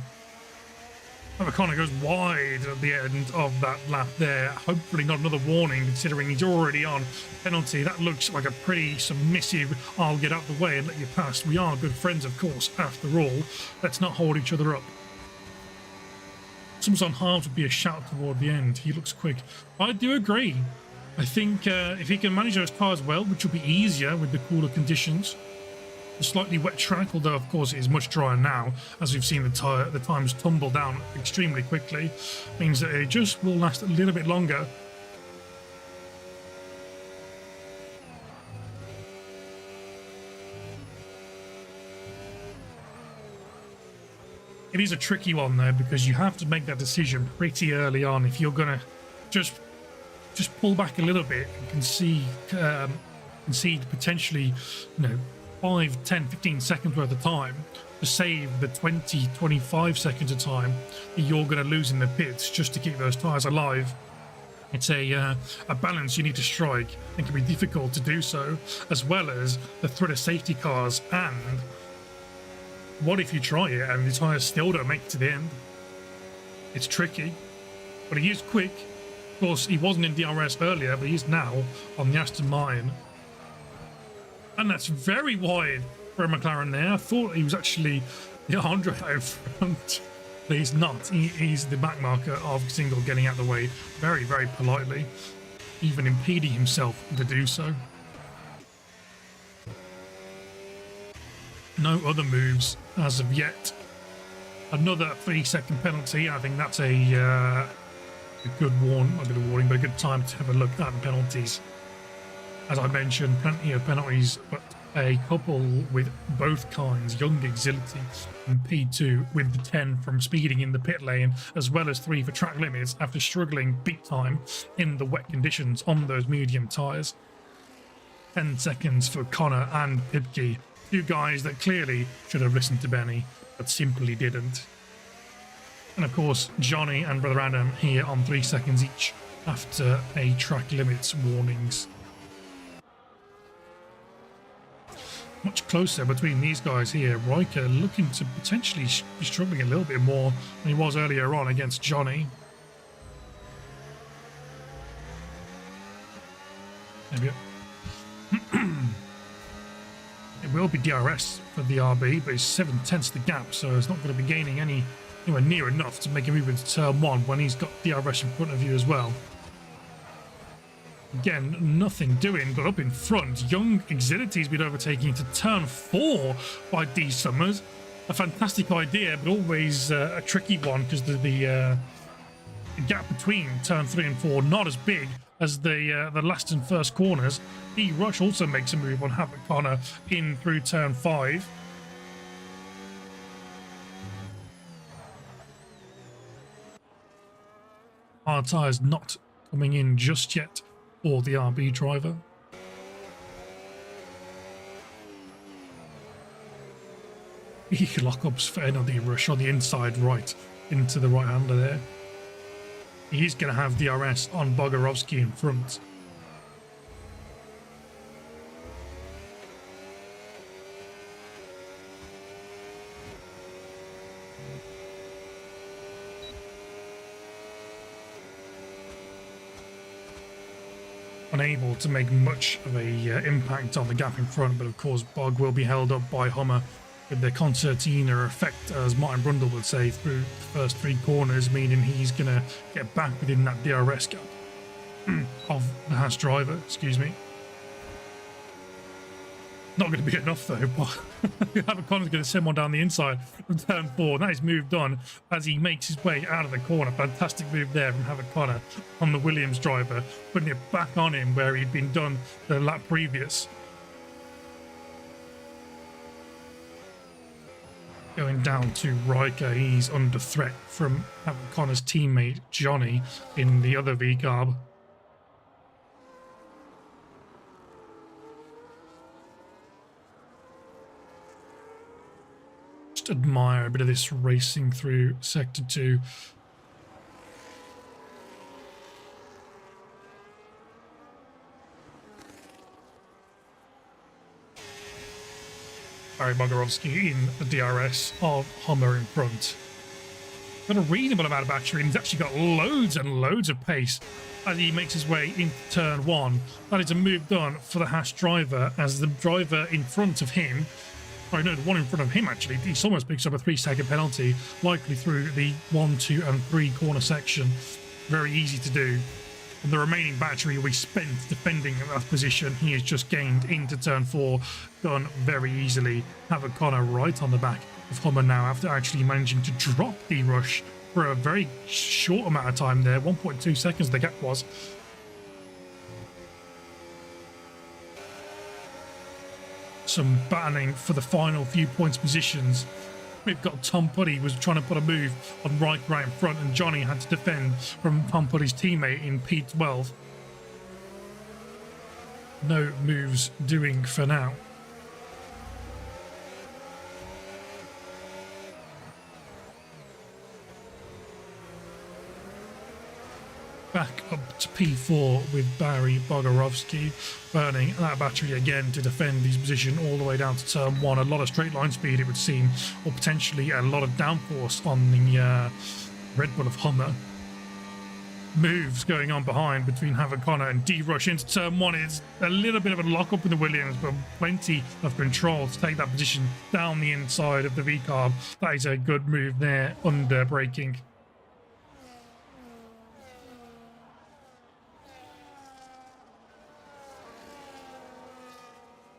Connor goes wide at the end of that lap there. Hopefully not another warning considering he's already on penalty. That looks like a pretty submissive, I'll get out the way and let you pass. We are good friends, of course, after all. Let's not hold each other up. Someone's on halves would be a shout toward the end. He looks quick. I do agree. I think if he can manage those cars well, which will be easier with the cooler conditions, the slightly wet track, although of course it is much drier now, as we've seen the times tumble down extremely quickly, means that it just will last a little bit longer. It is a tricky one though, because you have to make that decision pretty early on if you're gonna just pull back a little bit and concede potentially, 5, 10, 15 seconds worth of time to save the 20, 25 seconds of time that you're going to lose in the pits just to keep those tyres alive. It's a balance you need to strike and can be difficult to do so, as well as the threat of safety cars. And what if you try it and the tyres still don't make it to the end? It's tricky, but he is quick. Of course, he wasn't in DRS earlier, but he's now on the Aston Martin. And that's very wide for a McLaren there. I thought he was actually the Andre out front, but he's not. He's the back marker of Single getting out of the way very, very politely, even impeding himself to do so. No other moves as of yet. Another 3-second penalty. I think that's a good warning, not a good warning, but a good time to have a look at the penalties. As I mentioned, plenty of penalties, but a couple with both kinds. Young Exility and P2 with the 10 from speeding in the pit lane, as well as 3 for track limits after struggling big time in the wet conditions on those medium tyres. 10 seconds for Connor and Pipke, 2 guys that clearly should have listened to Benny, but simply didn't. And of course, Johnny and Brother Adam here on 3 seconds each after a track limits warnings. Much closer between these guys here. Riker looking to potentially be struggling a little bit more than he was earlier on against Johnny. There we go. It will be DRS for the RB, but it's 7/10 the gap, so it's not going to be gaining anywhere near enough to make a move into turn 1 when he's got DRS in front of you as well. Again, nothing doing, but up in front, Young Exility's been overtaking into turn 4 by D Summers. A fantastic idea, but always a tricky one because the gap between turn 3 and 4 not as big as the last and first corners. D Rush also makes a move on Havoc Connor in through turn 5. Hard tyres not coming in just yet for the RB driver. Lockups for NLD Rush on the inside right into the right-hander there. He's going to have DRS on Bogarovsky in front. Unable to make much of a impact on the gap in front, but of course Bog will be held up by Hummer with the concertina effect, as Martin Brundle would say, through the first 3 corners, meaning he's going to get back within that DRS gap of the Haas driver, excuse me. Not going to be enough though, but Havoc Connor's going to send one down the inside of turn 4. That is moved on as he makes his way out of the corner. Fantastic move there from Havoc Connor on the Williams driver, putting it back on him where he'd been done the lap previous. Going down to Riker, he's under threat from Havoc Connor's teammate Johnny in the other V-Carb. Just admire a bit of this racing through Sector 2. Barry Bogorovsky in the DRS of Hummer in front. Got a reasonable amount of battery, and he's actually got loads and loads of pace as he makes his way into turn 1. That is a move done for the Haas driver, as the driver in front of him, or no, the one in front of him actually, he almost picks up a 3-second penalty, likely through the 1, 2 and 3 corner section. Very easy to do. And the remaining battery we spent defending that position, he has just gained into turn 4, done very easily. Have a Connor right on the back of Hummer now, after actually managing to drop the rush for a very short amount of time there. 1.2 seconds the gap was. Some battling for the final few points positions. We've got Tom Putty was trying to put a move on right in front, and Johnny had to defend from Tom Putty's teammate in P12. No moves doing for now. Back up to P4 with Barry Bogorovsky, burning that battery again to defend his position all the way down to turn 1. A lot of straight line speed, it would seem, or potentially a lot of downforce on the Red Bull of Hummer. Moves going on behind between Havoc Connor and D-Rush into turn 1. It's a little bit of a lock-up in the Williams, but plenty of control to take that position down the inside of the V-carb. That is a good move there, under braking.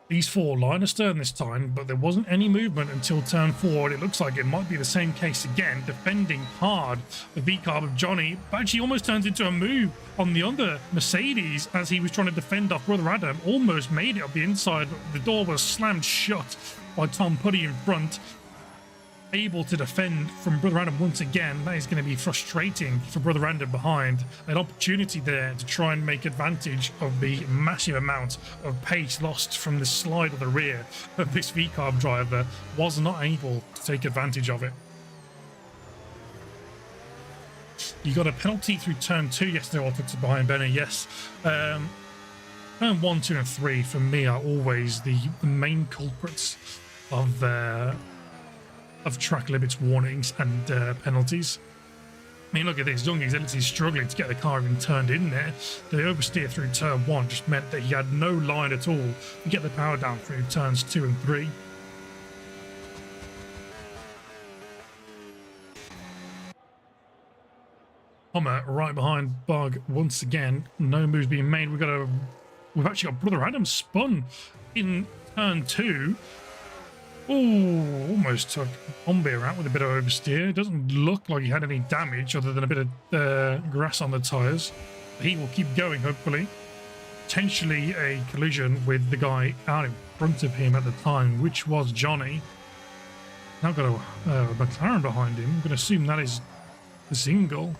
These 4 line astern this time, but there wasn't any movement until turn 4, and it looks like it might be the same case again, defending hard. The V-carb of Johnny actually almost turns into a move on the other Mercedes as he was trying to defend off Brother Adam. Almost made it up the inside, but the door was slammed shut by Tom Putty in front. Able to defend from Brother Adam once again. That is going to be frustrating for Brother Adam behind. An opportunity there to try and make advantage of the massive amount of pace lost from the slide of the rear, but this V-carb driver was not able to take advantage of it. You got a penalty through turn 2 yesterday, offered to behind Benner, yes. Turn 1, 2 and 3 for me are always the main culprits of track limits warnings and penalties. I mean, look at this. Young Exility is struggling to get the car even turned in there. The oversteer through turn 1 just meant that he had no line at all to get the power down through turns 2 and 3. Hummer right behind Bug once again. No moves being made. We've actually got Brother Adam spun in turn 2. Oh, almost took Bombeer out with a bit of oversteer. It doesn't look like he had any damage other than a bit of grass on the tyres. He will keep going, hopefully. Potentially a collision with the guy out in front of him at the time, which was Johnny. Now got a McLaren behind him. I'm going to assume that is the single,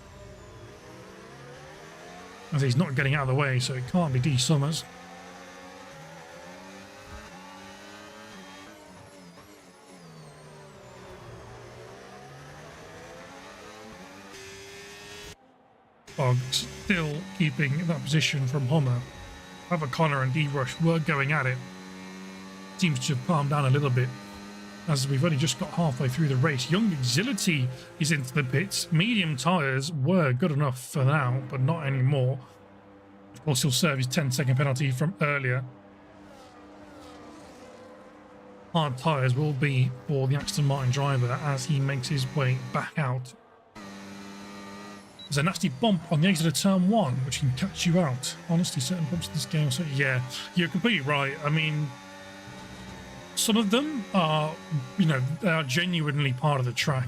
as he's not getting out of the way, so it can't be D. Summers. Bog still keeping that position from Hummer. However, Connor and D-Rush were going at it. Seems to have calmed down a little bit, as we've only just got halfway through the race. Young Exility is into the pits. Medium tyres were good enough for now, but not anymore. Of course, he'll serve his 10-second penalty from earlier. Hard tyres will be for the Aston Martin driver as he makes his way back out. There's a nasty bump on the exit of turn 1, which can catch you out. Honestly, certain bumps in this game, so yeah, you're completely right. I mean, some of them are, they are genuinely part of the track.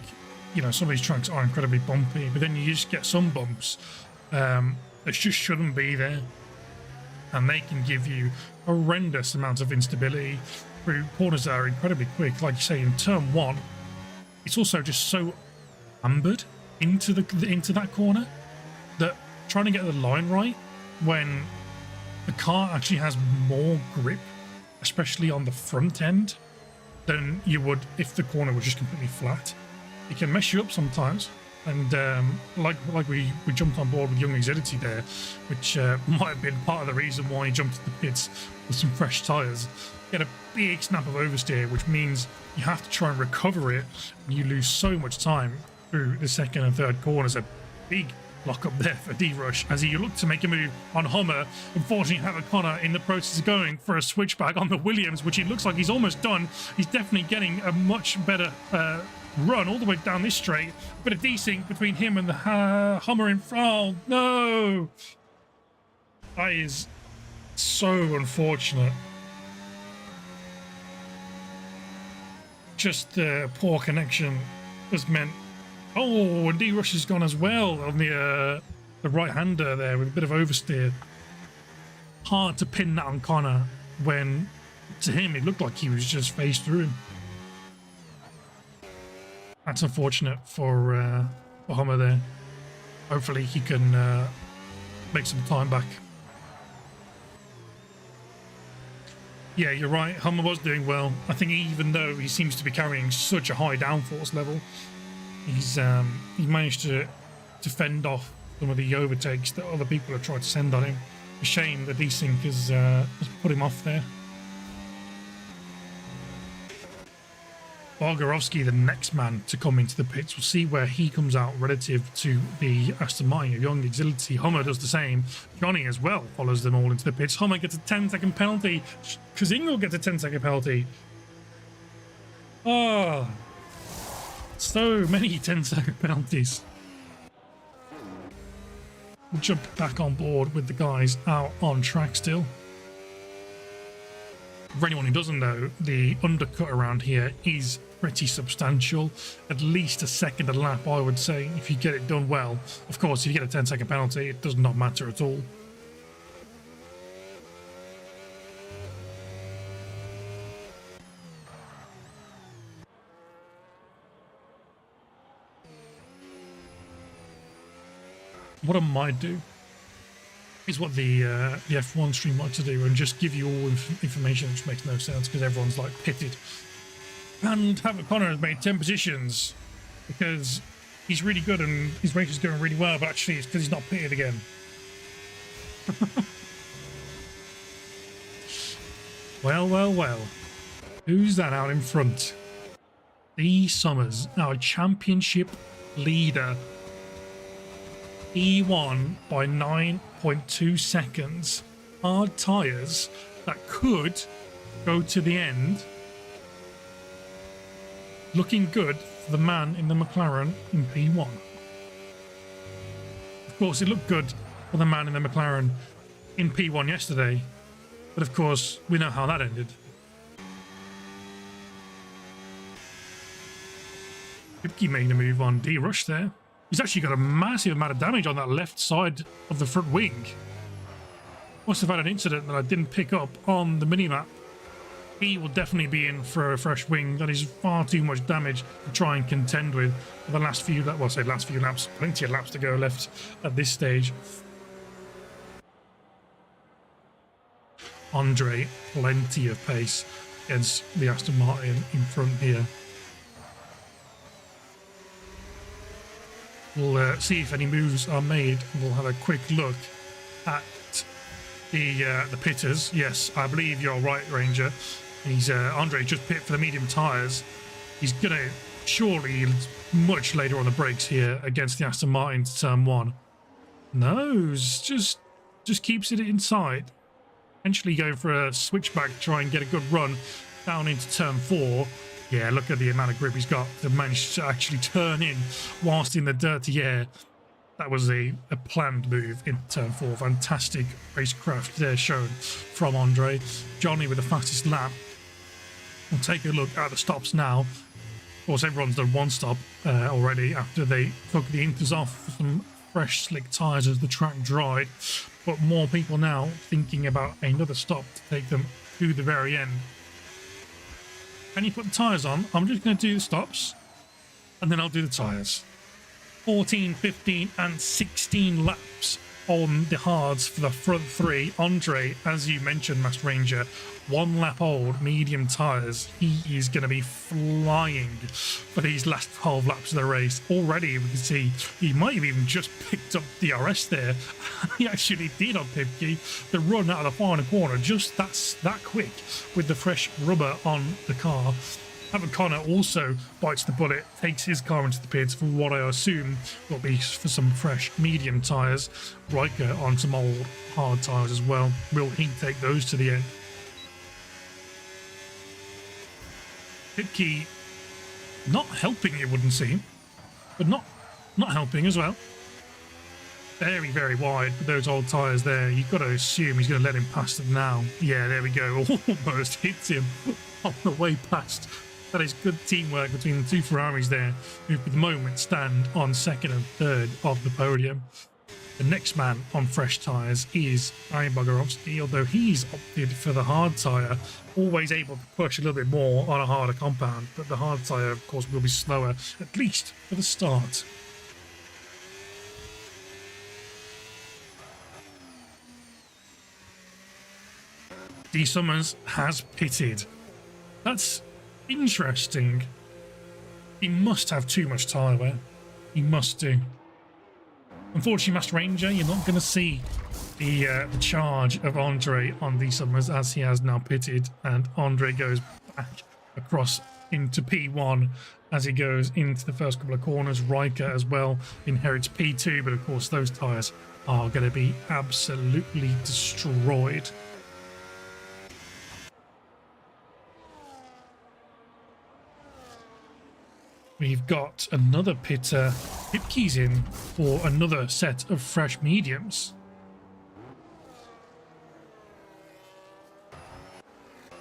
Some of these tracks are incredibly bumpy, but then you just get some bumps that just shouldn't be there. And they can give you horrendous amounts of instability through corners that are incredibly quick. Like you say, in turn 1, it's also just so ambered into that corner that trying to get the line right when the car actually has more grip, especially on the front end, than you would if the corner was just completely flat. It can mess you up sometimes. And like we jumped on board with young Exility there, which might have been part of the reason why he jumped to the pits with some fresh tyres. Get a big snap of oversteer, which means you have to try and recover it, and you lose so much time through the second and third corners. A big lock up there for D-Rush as he looked to make a move on Hummer. Unfortunately, Havoc Connor in the process of going for a switchback on the Williams, which it looks like he's almost done. He's definitely getting a much better run all the way down this straight. Bit of desync between him and the Hummer in front. Oh, no! That is so unfortunate. Just the poor connection has meant... Oh, and D-Rush has gone as well on the right-hander there with a bit of oversteer. Hard to pin that on Connor when, to him, it looked like he was just phased through him. That's unfortunate for Hummer there. Hopefully he can make some time back. Yeah, you're right. Hummer was doing well. I think even though he seems to be carrying such a high downforce level, he's he managed to fend off some of the overtakes that other people have tried to send on him. A shame that desync has put him off there. Bargarovsky, the next man to come into the pits. We'll see where he comes out relative to the Aston Martin of Young Exility. Hummer does the same. Johnny as well follows them all into the pits. Hummer gets a 10-second penalty. Kazingo gets a 10-second penalty. Oh, so many 10-second penalties. We'll jump back on board with the guys out on track still. For anyone who doesn't know, the undercut around here is pretty substantial. At least a second a lap, I would say, if you get it done well. Of course, if you get a 10-second penalty, it does not matter at all. What I might do is what the F1 stream like to do, and just give you all information which makes no sense because everyone's like pitted. And Havoc Connor has made 10 positions because he's really good and his race is going really well, but actually it's because he's not pitted again. Well, well, well. Who's that out in front? D. Summers, our championship leader. He won by 9.2 seconds. Hard tyres that could go to the end. Looking good for the man in the McLaren in P1. Of course, it looked good for the man in the McLaren in P1 yesterday. But of course, we know how that ended. Ipke made a move on D-Rush there. He's actually got a massive amount of damage on that left side of the front wing. Must have had an incident that I didn't pick up on the minimap. He will definitely be in for a fresh wing. That is far too much damage to try and contend with for the last few, well, I say last few laps, plenty of laps to go left at this stage. Andre, plenty of pace against the Aston Martin in front here. We'll see if any moves are made. We'll have a quick look at the pitters. Yes, I believe you're right, Ranger. He's Andre just pit for the medium tyres. He's gonna surely much later on the brakes here against the Aston Martin to turn one. No, just keeps it inside. Eventually going for a switchback to try and get a good run down into turn four. Yeah, look at the amount of grip he's got to manage to actually turn in whilst in the dirty air. That was a planned move in turn four. Fantastic racecraft there shown from Andre. Johnny with the fastest lap. We'll take a look at the stops now. Of course, everyone's done one stop already after they took the inters off with some fresh slick tyres as the track dried. But more people now thinking about another stop to take them to the very end. Can you put the tyres on? I'm just going to do the stops and then I'll do the tyres. 14, 15 and 16 laps on the hards for the front three. Andre, as you mentioned, Master Ranger, 1 lap old, medium tyres. He is going to be flying for these last 12 laps of the race. Already, we can see he might have even just picked up DRS there. He actually did on Pipkey. The run out of the final corner, just that quick with the fresh rubber on the car. Evan Connor also bites the bullet, takes his car into the pits for what I assume will be for some fresh medium tyres. Riker on some old hard tyres as well. Will he take those to the end? Pipkey not helping, it wouldn't seem, but not helping as well. Very, very wide with those old tyres there. You've got to assume he's going to let him past them now. Yeah, there we go. Almost hits him on the way past. That is good teamwork between the two Ferraris there, who for the moment stand on second and third of the podium. The next man on fresh tyres is Ryan Bogarovsky, although he's opted for the hard tyre, always able to push a little bit more on a harder compound, but the hard tyre, of course, will be slower, at least for the start. D. Summers has pitted. That's interesting. He must have too much tyre wear. He must do. Unfortunately, Master Ranger, you're not going to see the charge of Andre on D. Summers as he has now pitted, and Andre goes back across into P1 as he goes into the first couple of corners. Riker as well inherits P2, but of course those tyres are going to be absolutely destroyed. We've got another pitter. Pipkey's in for another set of fresh mediums.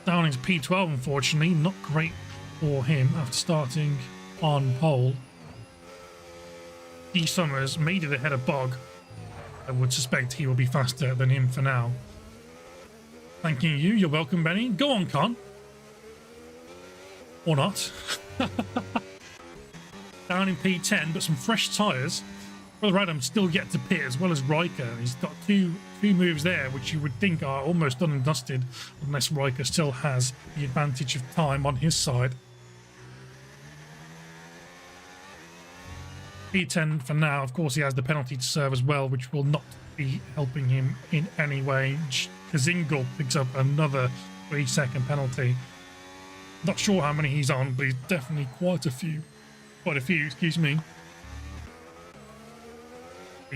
Down into P12, unfortunately. Not great for him after starting on pole. D. Summers made it ahead of Bog. I would suspect he will be faster than him for now. Thanking you. You're welcome, Benny. Go on, Con. Or not. Down in P10, but some fresh tyres. Brother Adam still yet to pit, as well as Riker. He's got two moves there, which you would think are almost done and dusted, unless Riker still has the advantage of time on his side. P10 for now. Of course, he has the penalty to serve as well, which will not be helping him in any way. Kazingle picks up another 3-second penalty. Not sure how many he's on, but he's definitely quite a few. Excuse me.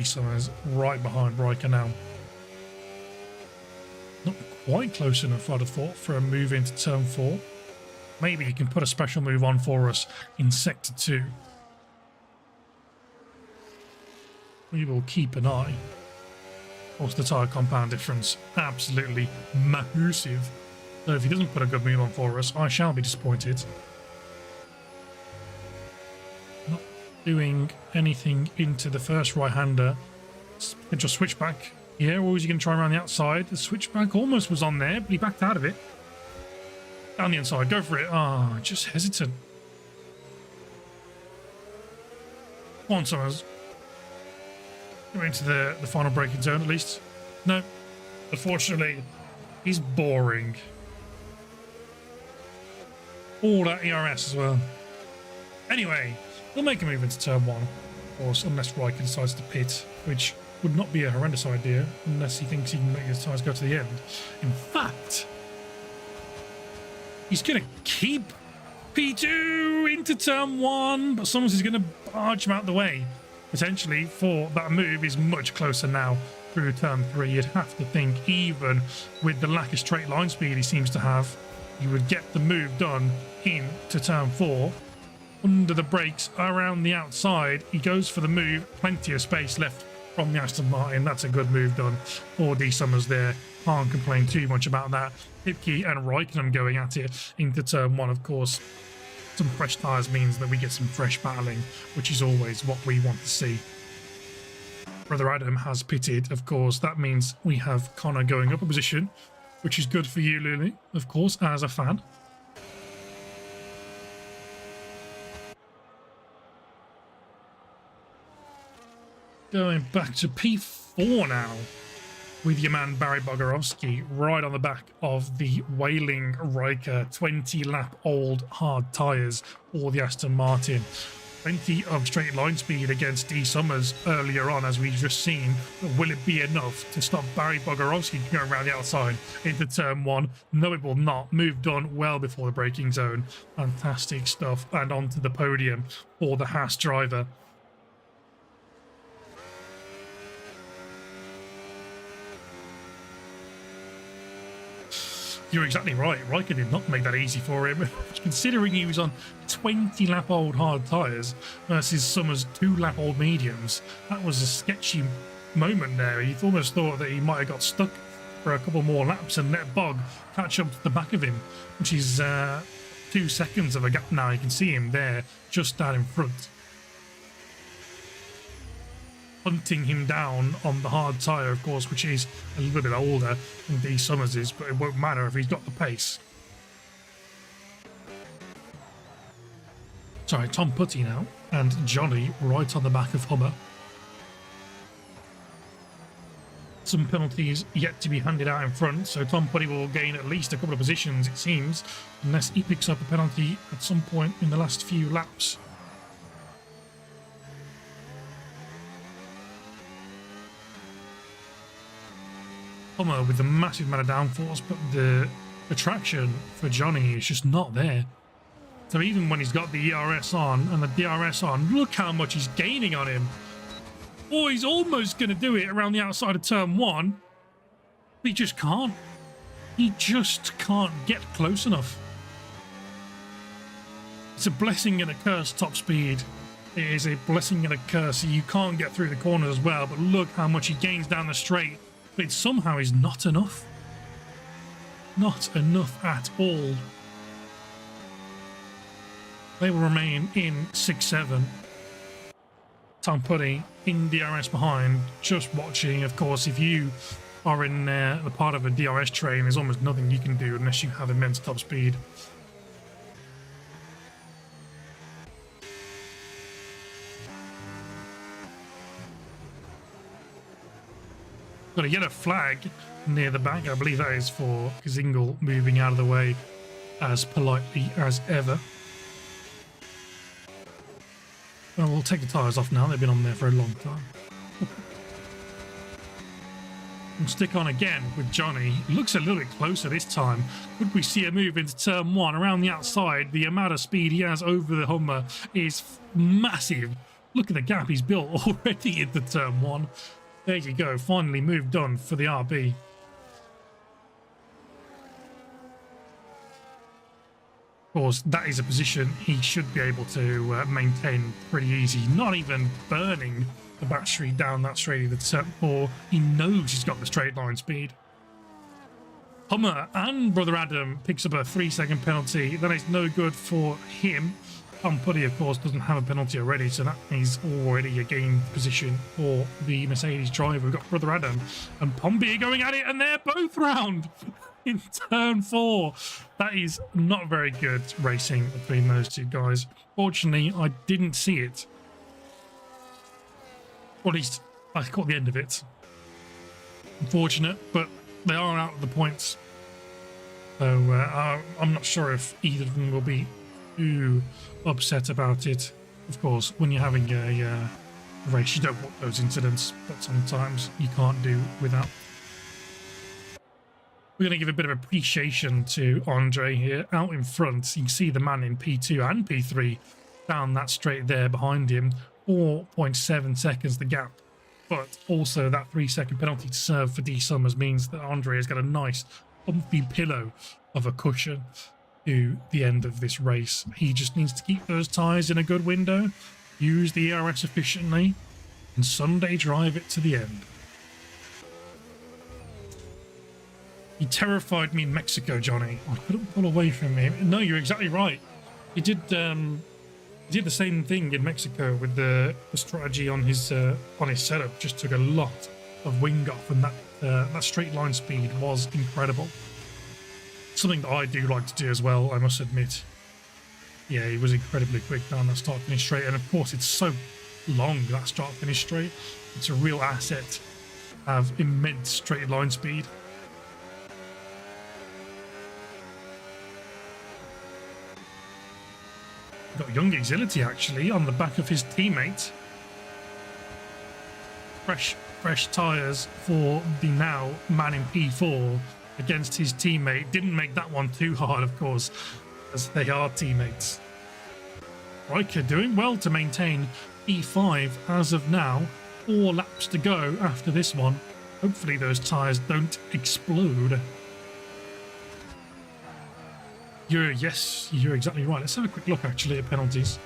Summers right behind Riker now. Not quite close enough, I'd have thought, for a move into turn 4. Maybe he can put a special move on for us in sector 2. We will keep an eye. Of course, the tyre compound difference, absolutely massive. So if he doesn't put a good move on for us, I shall be disappointed. Not doing anything into the first right-hander. Potential switchback here, or is he going to try around the outside? The switchback almost was on there, but he backed out of it. Down the inside, go for it. Ah, just hesitant. Come on, Summers. Go into the final braking zone at least. No, unfortunately, he's boring. All that ERS as well. Anyway, he'll make a move into turn 1, of course, unless Riker decides to pit, which would not be a horrendous idea unless he thinks he can make his tyres go to the end. In fact, he's going to keep P2 into turn 1, but someone is going to barge him out the way. Potentially for that move is much closer now through turn 3. You'd have to think, even with the lack of straight line speed he seems to have, you would get the move done into turn 4. Under the brakes, around the outside, he goes for the move. Plenty of space left from the Aston Martin. That's a good move done for D. Summers there. Can't complain too much about that. Hipke and Raikkonen going at it into turn 1, of course. Some fresh tyres means that we get some fresh battling, which is always what we want to see. Brother Adam has pitted, of course. That means we have Connor going up a position, which is good for you, Lily, of course, as a fan. Going back to P4. 4 now, with your man Barry Bogarowski right on the back of the Wailing Riker 20-lap-old hard tyres for the Aston Martin. Plenty of straight line speed against D Summers earlier on, as we've just seen. But will it be enough to stop Barry Bogarowski going around the outside into turn 1? No, it will not. Moved on well before the braking zone. Fantastic stuff. And onto the podium for the Haas driver. You're exactly right. Riker did not make that easy for him. Considering he was on 20-lap-old hard tyres versus Summers 2-lap-old mediums, that was a sketchy moment there. He almost thought that he might have got stuck for a couple more laps and let Bog catch up to the back of him, which is 2 seconds of a gap now. You can see him there just down in front, hunting him down on the hard tyre, of course, which is a little bit older than D Summers is, but it won't matter if he's got the pace. Sorry, Tom Putty now, and Johnny right on the back of Hummer. Some penalties yet to be handed out in front, so Tom Putty will gain at least a couple of positions, it seems, unless he picks up a penalty at some point in the last few laps. Hummer with the massive amount of downforce, but the traction for Johnny is just not there. So even when he's got the ERS on and the DRS on, look how much he's gaining on him. Oh, he's almost going to do it around the outside of turn 1. But he just can't. He just can't get close enough. It's a blessing and a curse, top speed. It is a blessing and a curse. You can't get through the corners as well, but look how much he gains down the straight. But it somehow is not enough. Not enough at all. They will remain in 6-7. Tom Putty in DRS behind, just watching. Of course, if you are in the part of a DRS train, there's almost nothing you can do unless you have immense top speed. Got a yellow flag near the back. I believe that is for Zingle moving out of the way as politely as ever. Well, we'll take the tyres off now. They've been on there for a long time. And stick on again with Johnny. Looks a little bit closer this time. Could we see a move into turn 1 around the outside? The amount of speed he has over the Hummer is massive. Look at the gap he's built already into turn 1. There you go, finally moved on for the RB. Of course, that is a position he should be able to maintain pretty easy. Not even burning the battery down that straight into turn 4. He knows he's got the straight line speed. Hummer and Brother Adam picks up a 3-second penalty. That is no good for him. Tom Putty, of course, doesn't have a penalty already, so that is already a game position for the Mercedes driver. We've got Brother Adam and Pompey going at it, and they're both round in turn 4. That is not very good racing between those two guys. Fortunately, I didn't see it. Or at least I caught the end of it. Unfortunate, but they are out of the points. So I'm not sure if either of them will be too upset about it. Of course, when you're having a race, you don't want those incidents, but sometimes you can't do without. We're going to give a bit of appreciation to Andre here out in front. You can see the man in P2 and P3 down that straight there behind him. 4.7 seconds the gap, but also that 3-second penalty to serve for D Summers means that Andre has got a nice comfy pillow of a cushion to the end of this race. He just needs to keep those tyres in a good window, use the ERS efficiently, and Sunday drive it to the end. He terrified me in Mexico, Johnny. I couldn't pull away from him. No, you're exactly right. He did the same thing in Mexico with the strategy on his setup. Just took a lot of wing off, and that straight line speed was incredible. Something that I do like to do as well, I must admit. Yeah, he was incredibly quick down that start-finish straight, and of course it's so long, that start-finish straight. It's a real asset have immense straight line speed. Got young agility actually on the back of his teammate. Fresh tyres for the now man in P4 against his teammate. Didn't make that one too hard, of course, as they are teammates. Riker doing well to maintain P5 as of now. 4 laps to go after this one. Hopefully those tyres don't explode. Yes, you're exactly right. Let's have a quick look actually at penalties.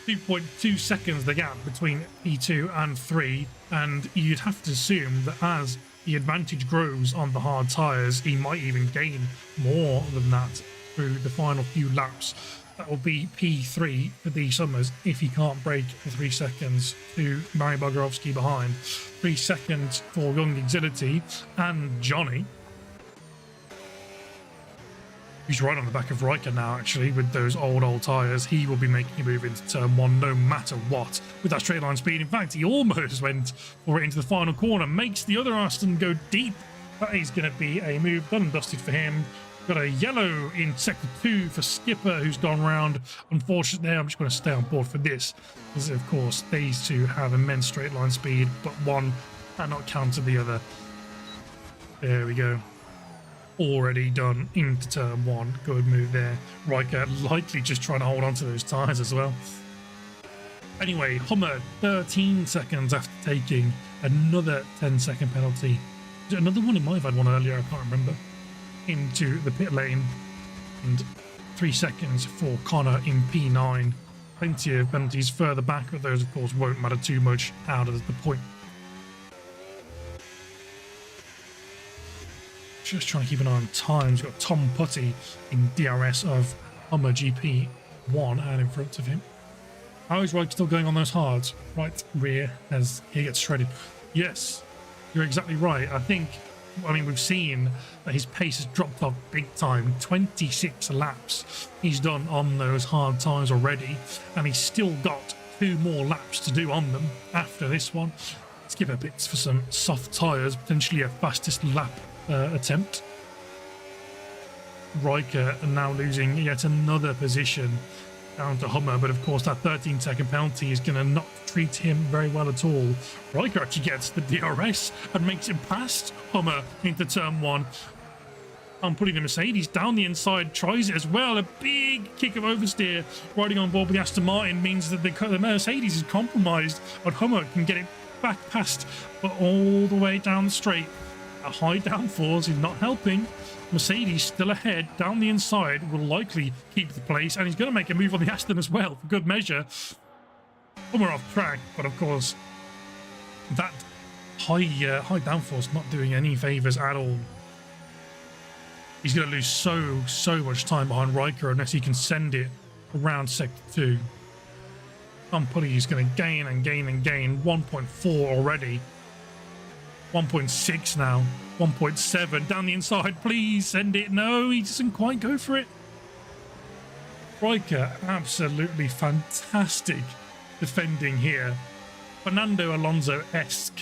2.2 seconds the gap between P2 and 3, and you'd have to assume that as the advantage grows on the hard tyres, he might even gain more than that through the final few laps. That will be P3 for the Summers if he can't break the 3 seconds to Barry Bogarovsky behind. 3 seconds for Young Exility and Johnny. He's right on the back of Riker now, actually, with those old tyres. He will be making a move into turn 1 no matter what with that straight line speed. In fact, he almost went for it into the final corner, makes the other Aston go deep. That is going to be a move done and dusted for him. Got a yellow in sector 2 for Skipper, who's gone round. Unfortunately, I'm just going to stay on board for this, because of course these two have immense straight line speed, but one cannot counter the other. There we go. Already done into turn 1. Good move there. Riker likely just trying to hold on to those tyres as well. Anyway, Hummer 13 seconds after taking another 10-second penalty. Another one, he might have had one earlier, I can't remember. Into the pit lane. And 3 seconds for Connor in P9. Plenty of penalties further back, but those of course won't matter too much out of the point. Just trying to keep an eye on times. We've got Tom Putty in DRS of Hummer GP1 out in front of him. How is Riker still going on those hards? Right rear as he gets shredded. Yes, you're exactly right. I mean, we've seen that his pace has dropped off big time. 26 laps he's done on those hard tyres already, and he's still got 2 more laps to do on them after this one. Skipper pits for some soft tyres, potentially a fastest lap attempt. Riker now losing yet another position down to Hummer, but of course that 13-second penalty is going to not treat him very well at all. Riker actually gets the DRS and makes it past Hummer into turn 1. I'm putting the Mercedes down the inside, tries it as well. A big kick of oversteer riding on board with the Aston Martin means that the Mercedes is compromised, and Hummer can get it back past, but all the way down the straight. A high downforce is not helping. Mercedes still ahead down the inside, will likely keep the place, and he's going to make a move on the Aston as well for good measure. Hummer off track, but of course that high downforce not doing any favours at all. He's going to lose so much time behind Riker unless he can send it around sector 2. Tom Putty is going to gain and gain and gain. 1.4 already. 1.6 now. 1.7 down the inside. Please send it. No, he doesn't quite go for it. Riker, absolutely fantastic defending here. Fernando Alonso-esque.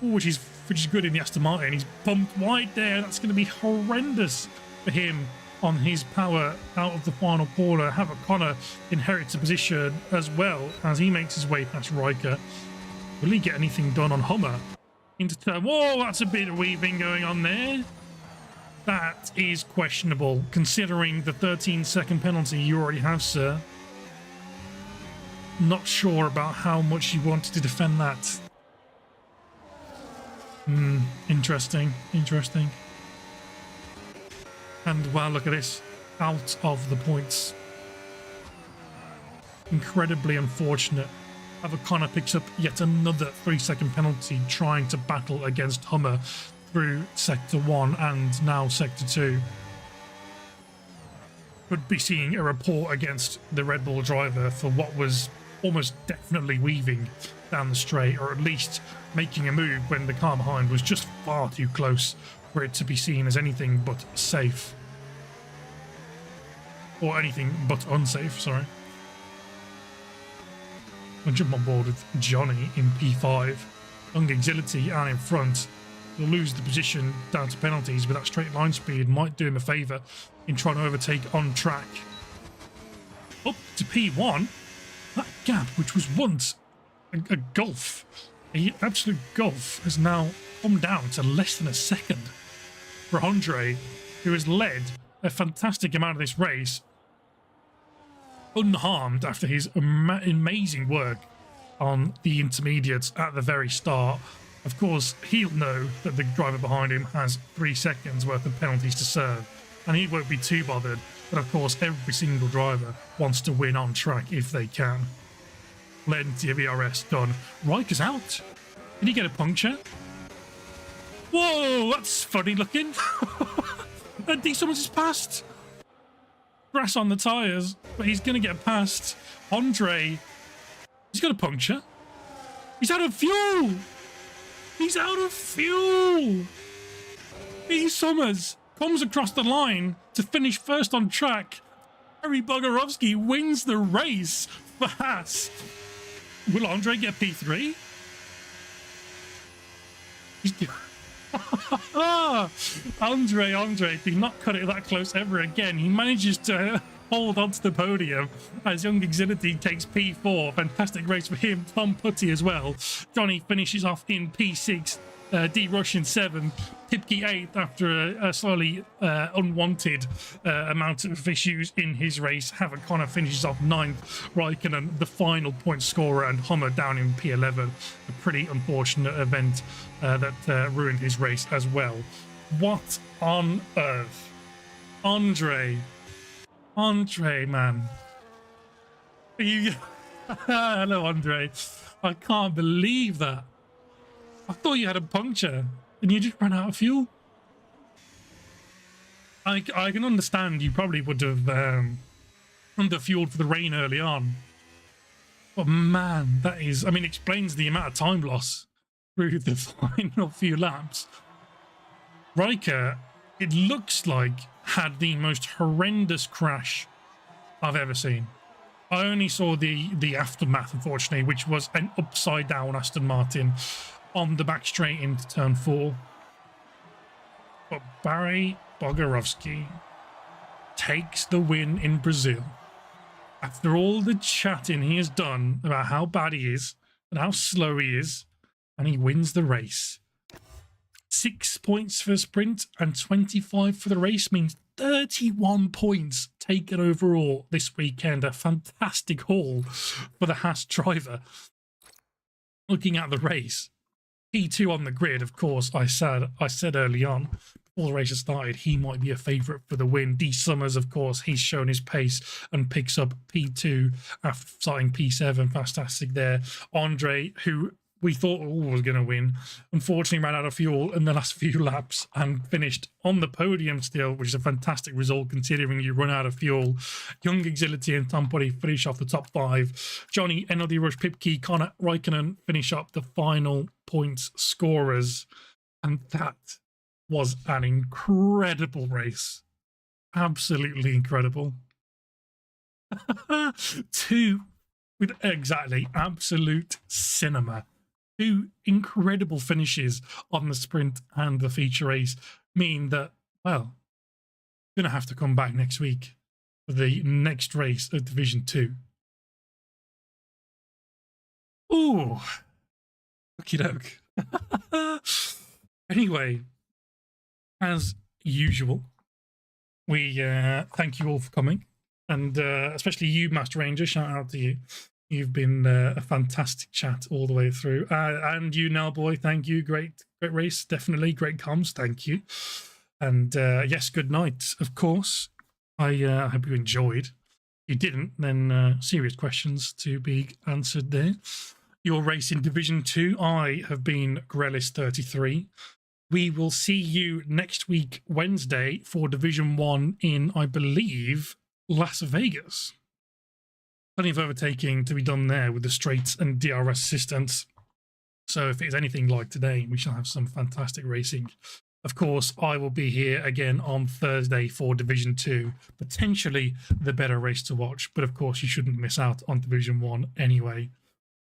Which is good in the Aston Martin. He's bumped wide there. That's going to be horrendous for him on his power out of the final corner. Have Connor inherits a position as well as he makes his way past Riker. Will he get anything done on Hummer? Into turn. Whoa, that's a bit of weaving going on there. That is questionable, considering the 13-second penalty you already have, sir. Not sure about how much you wanted to defend that. Interesting. And wow, look at this. Out of the points. Incredibly unfortunate. Connor picks up yet another 3-second penalty trying to battle against Hummer through Sector 1 and now Sector 2. Could be seeing a report against the Red Bull driver for what was almost definitely weaving down the straight, or at least making a move when the car behind was just far too close for it to be seen as anything but safe. Or anything but unsafe, sorry. I'll jump on board with Johnny in P5. Young Exility and in front. He'll lose the position down to penalties, but that straight line speed might do him a favour in trying to overtake on track. Up to P1. That gap, which was once a gulf, an absolute gulf, has now come down to less than a second for Andre, who has led a fantastic amount of this race unharmed after his amazing work on the intermediates at the very start. Of course, he'll know that the driver behind him has 3 seconds worth of penalties to serve, and he won't be too bothered. But of course, every single driver wants to win on track if they can. Plenty of ERS done. Riker's out. Did he get a puncture? Whoa, that's funny looking. And D Summers is passed. Grass on the tyres, but he's going to get past. Andre, he's got a puncture. He's out of fuel. He's out of fuel. D Summers comes across the line to finish first on track. Harry Bogarovsky wins the race for Haas. Will Andre get P3? Andre did not cut it that close ever again. He manages to hold onto the podium as Young Exility takes P4. Fantastic race for him. Tom Putty as well. Johnny finishes off in P6. D Rush in 7th, Pipke 8th after a slightly unwanted amount of issues in his race. Havant Connor finishes off 9th, Raikkonen the final point scorer, and Hummer down in P11. A pretty unfortunate event that ruined his race as well. What on earth? Andre, man. Hello, Andre. I can't believe that. I thought you had a puncture and you just ran out of fuel. I can understand you probably would have under-fueled for the rain early on. But man, that is, I mean, explains the amount of time loss through the final few laps. Riker, it looks like, had the most horrendous crash I've ever seen. I only saw the aftermath, unfortunately, which was an upside-down Aston Martin on the back straight into turn 4. But Barry Bogarovsky takes the win in Brazil. After all the chatting he has done about how bad he is and how slow he is, and he wins the race. 6 points for sprint and 25 for the race means 31 points taken overall this weekend. A fantastic haul for the Haas driver. Looking at the race, P2 on the grid, of course, I said early on, before the race has started, he might be a favourite for the win. D Summers, of course, he's shown his pace and picks up P2 after starting P7. Fantastic there. Andre, who we thought was going to win, unfortunately ran out of fuel in the last few laps and finished on the podium still, which is a fantastic result considering you run out of fuel. Young Exility and Tom Putty finish off the top 5. Johnny, NLD Rush, Pipke, Connor, Raikkonen finish up the final points scorers. And that was an incredible race. Absolutely incredible. Exactly, absolute cinema. 2 incredible finishes on the sprint and the feature race mean that, well, going to have to come back next week for the next race of Division 2. Ooh, okie doke. Anyway, as usual, we thank you all for coming, and especially you, Master Ranger. Shout out to you. You've been a fantastic chat all the way through. And you, Nell Boy, thank you. Great race, definitely. Great comms, thank you. And yes, good night, of course. I hope you enjoyed. If you didn't, then serious questions to be answered there. Your race in Division 2, I have been Grelis33. We will see you next week, Wednesday, for Division 1 in, I believe, Las Vegas. Plenty of overtaking to be done there with the straights and DRS assistance. So if it's anything like today, we shall have some fantastic racing. Of course, I will be here again on Thursday for Division 2, potentially the better race to watch. But of course, you shouldn't miss out on Division 1 anyway.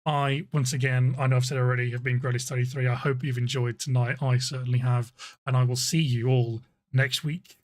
I, once again, I know I've said already, have been Greatest 33. I hope you've enjoyed tonight. I certainly have. And I will see you all next week.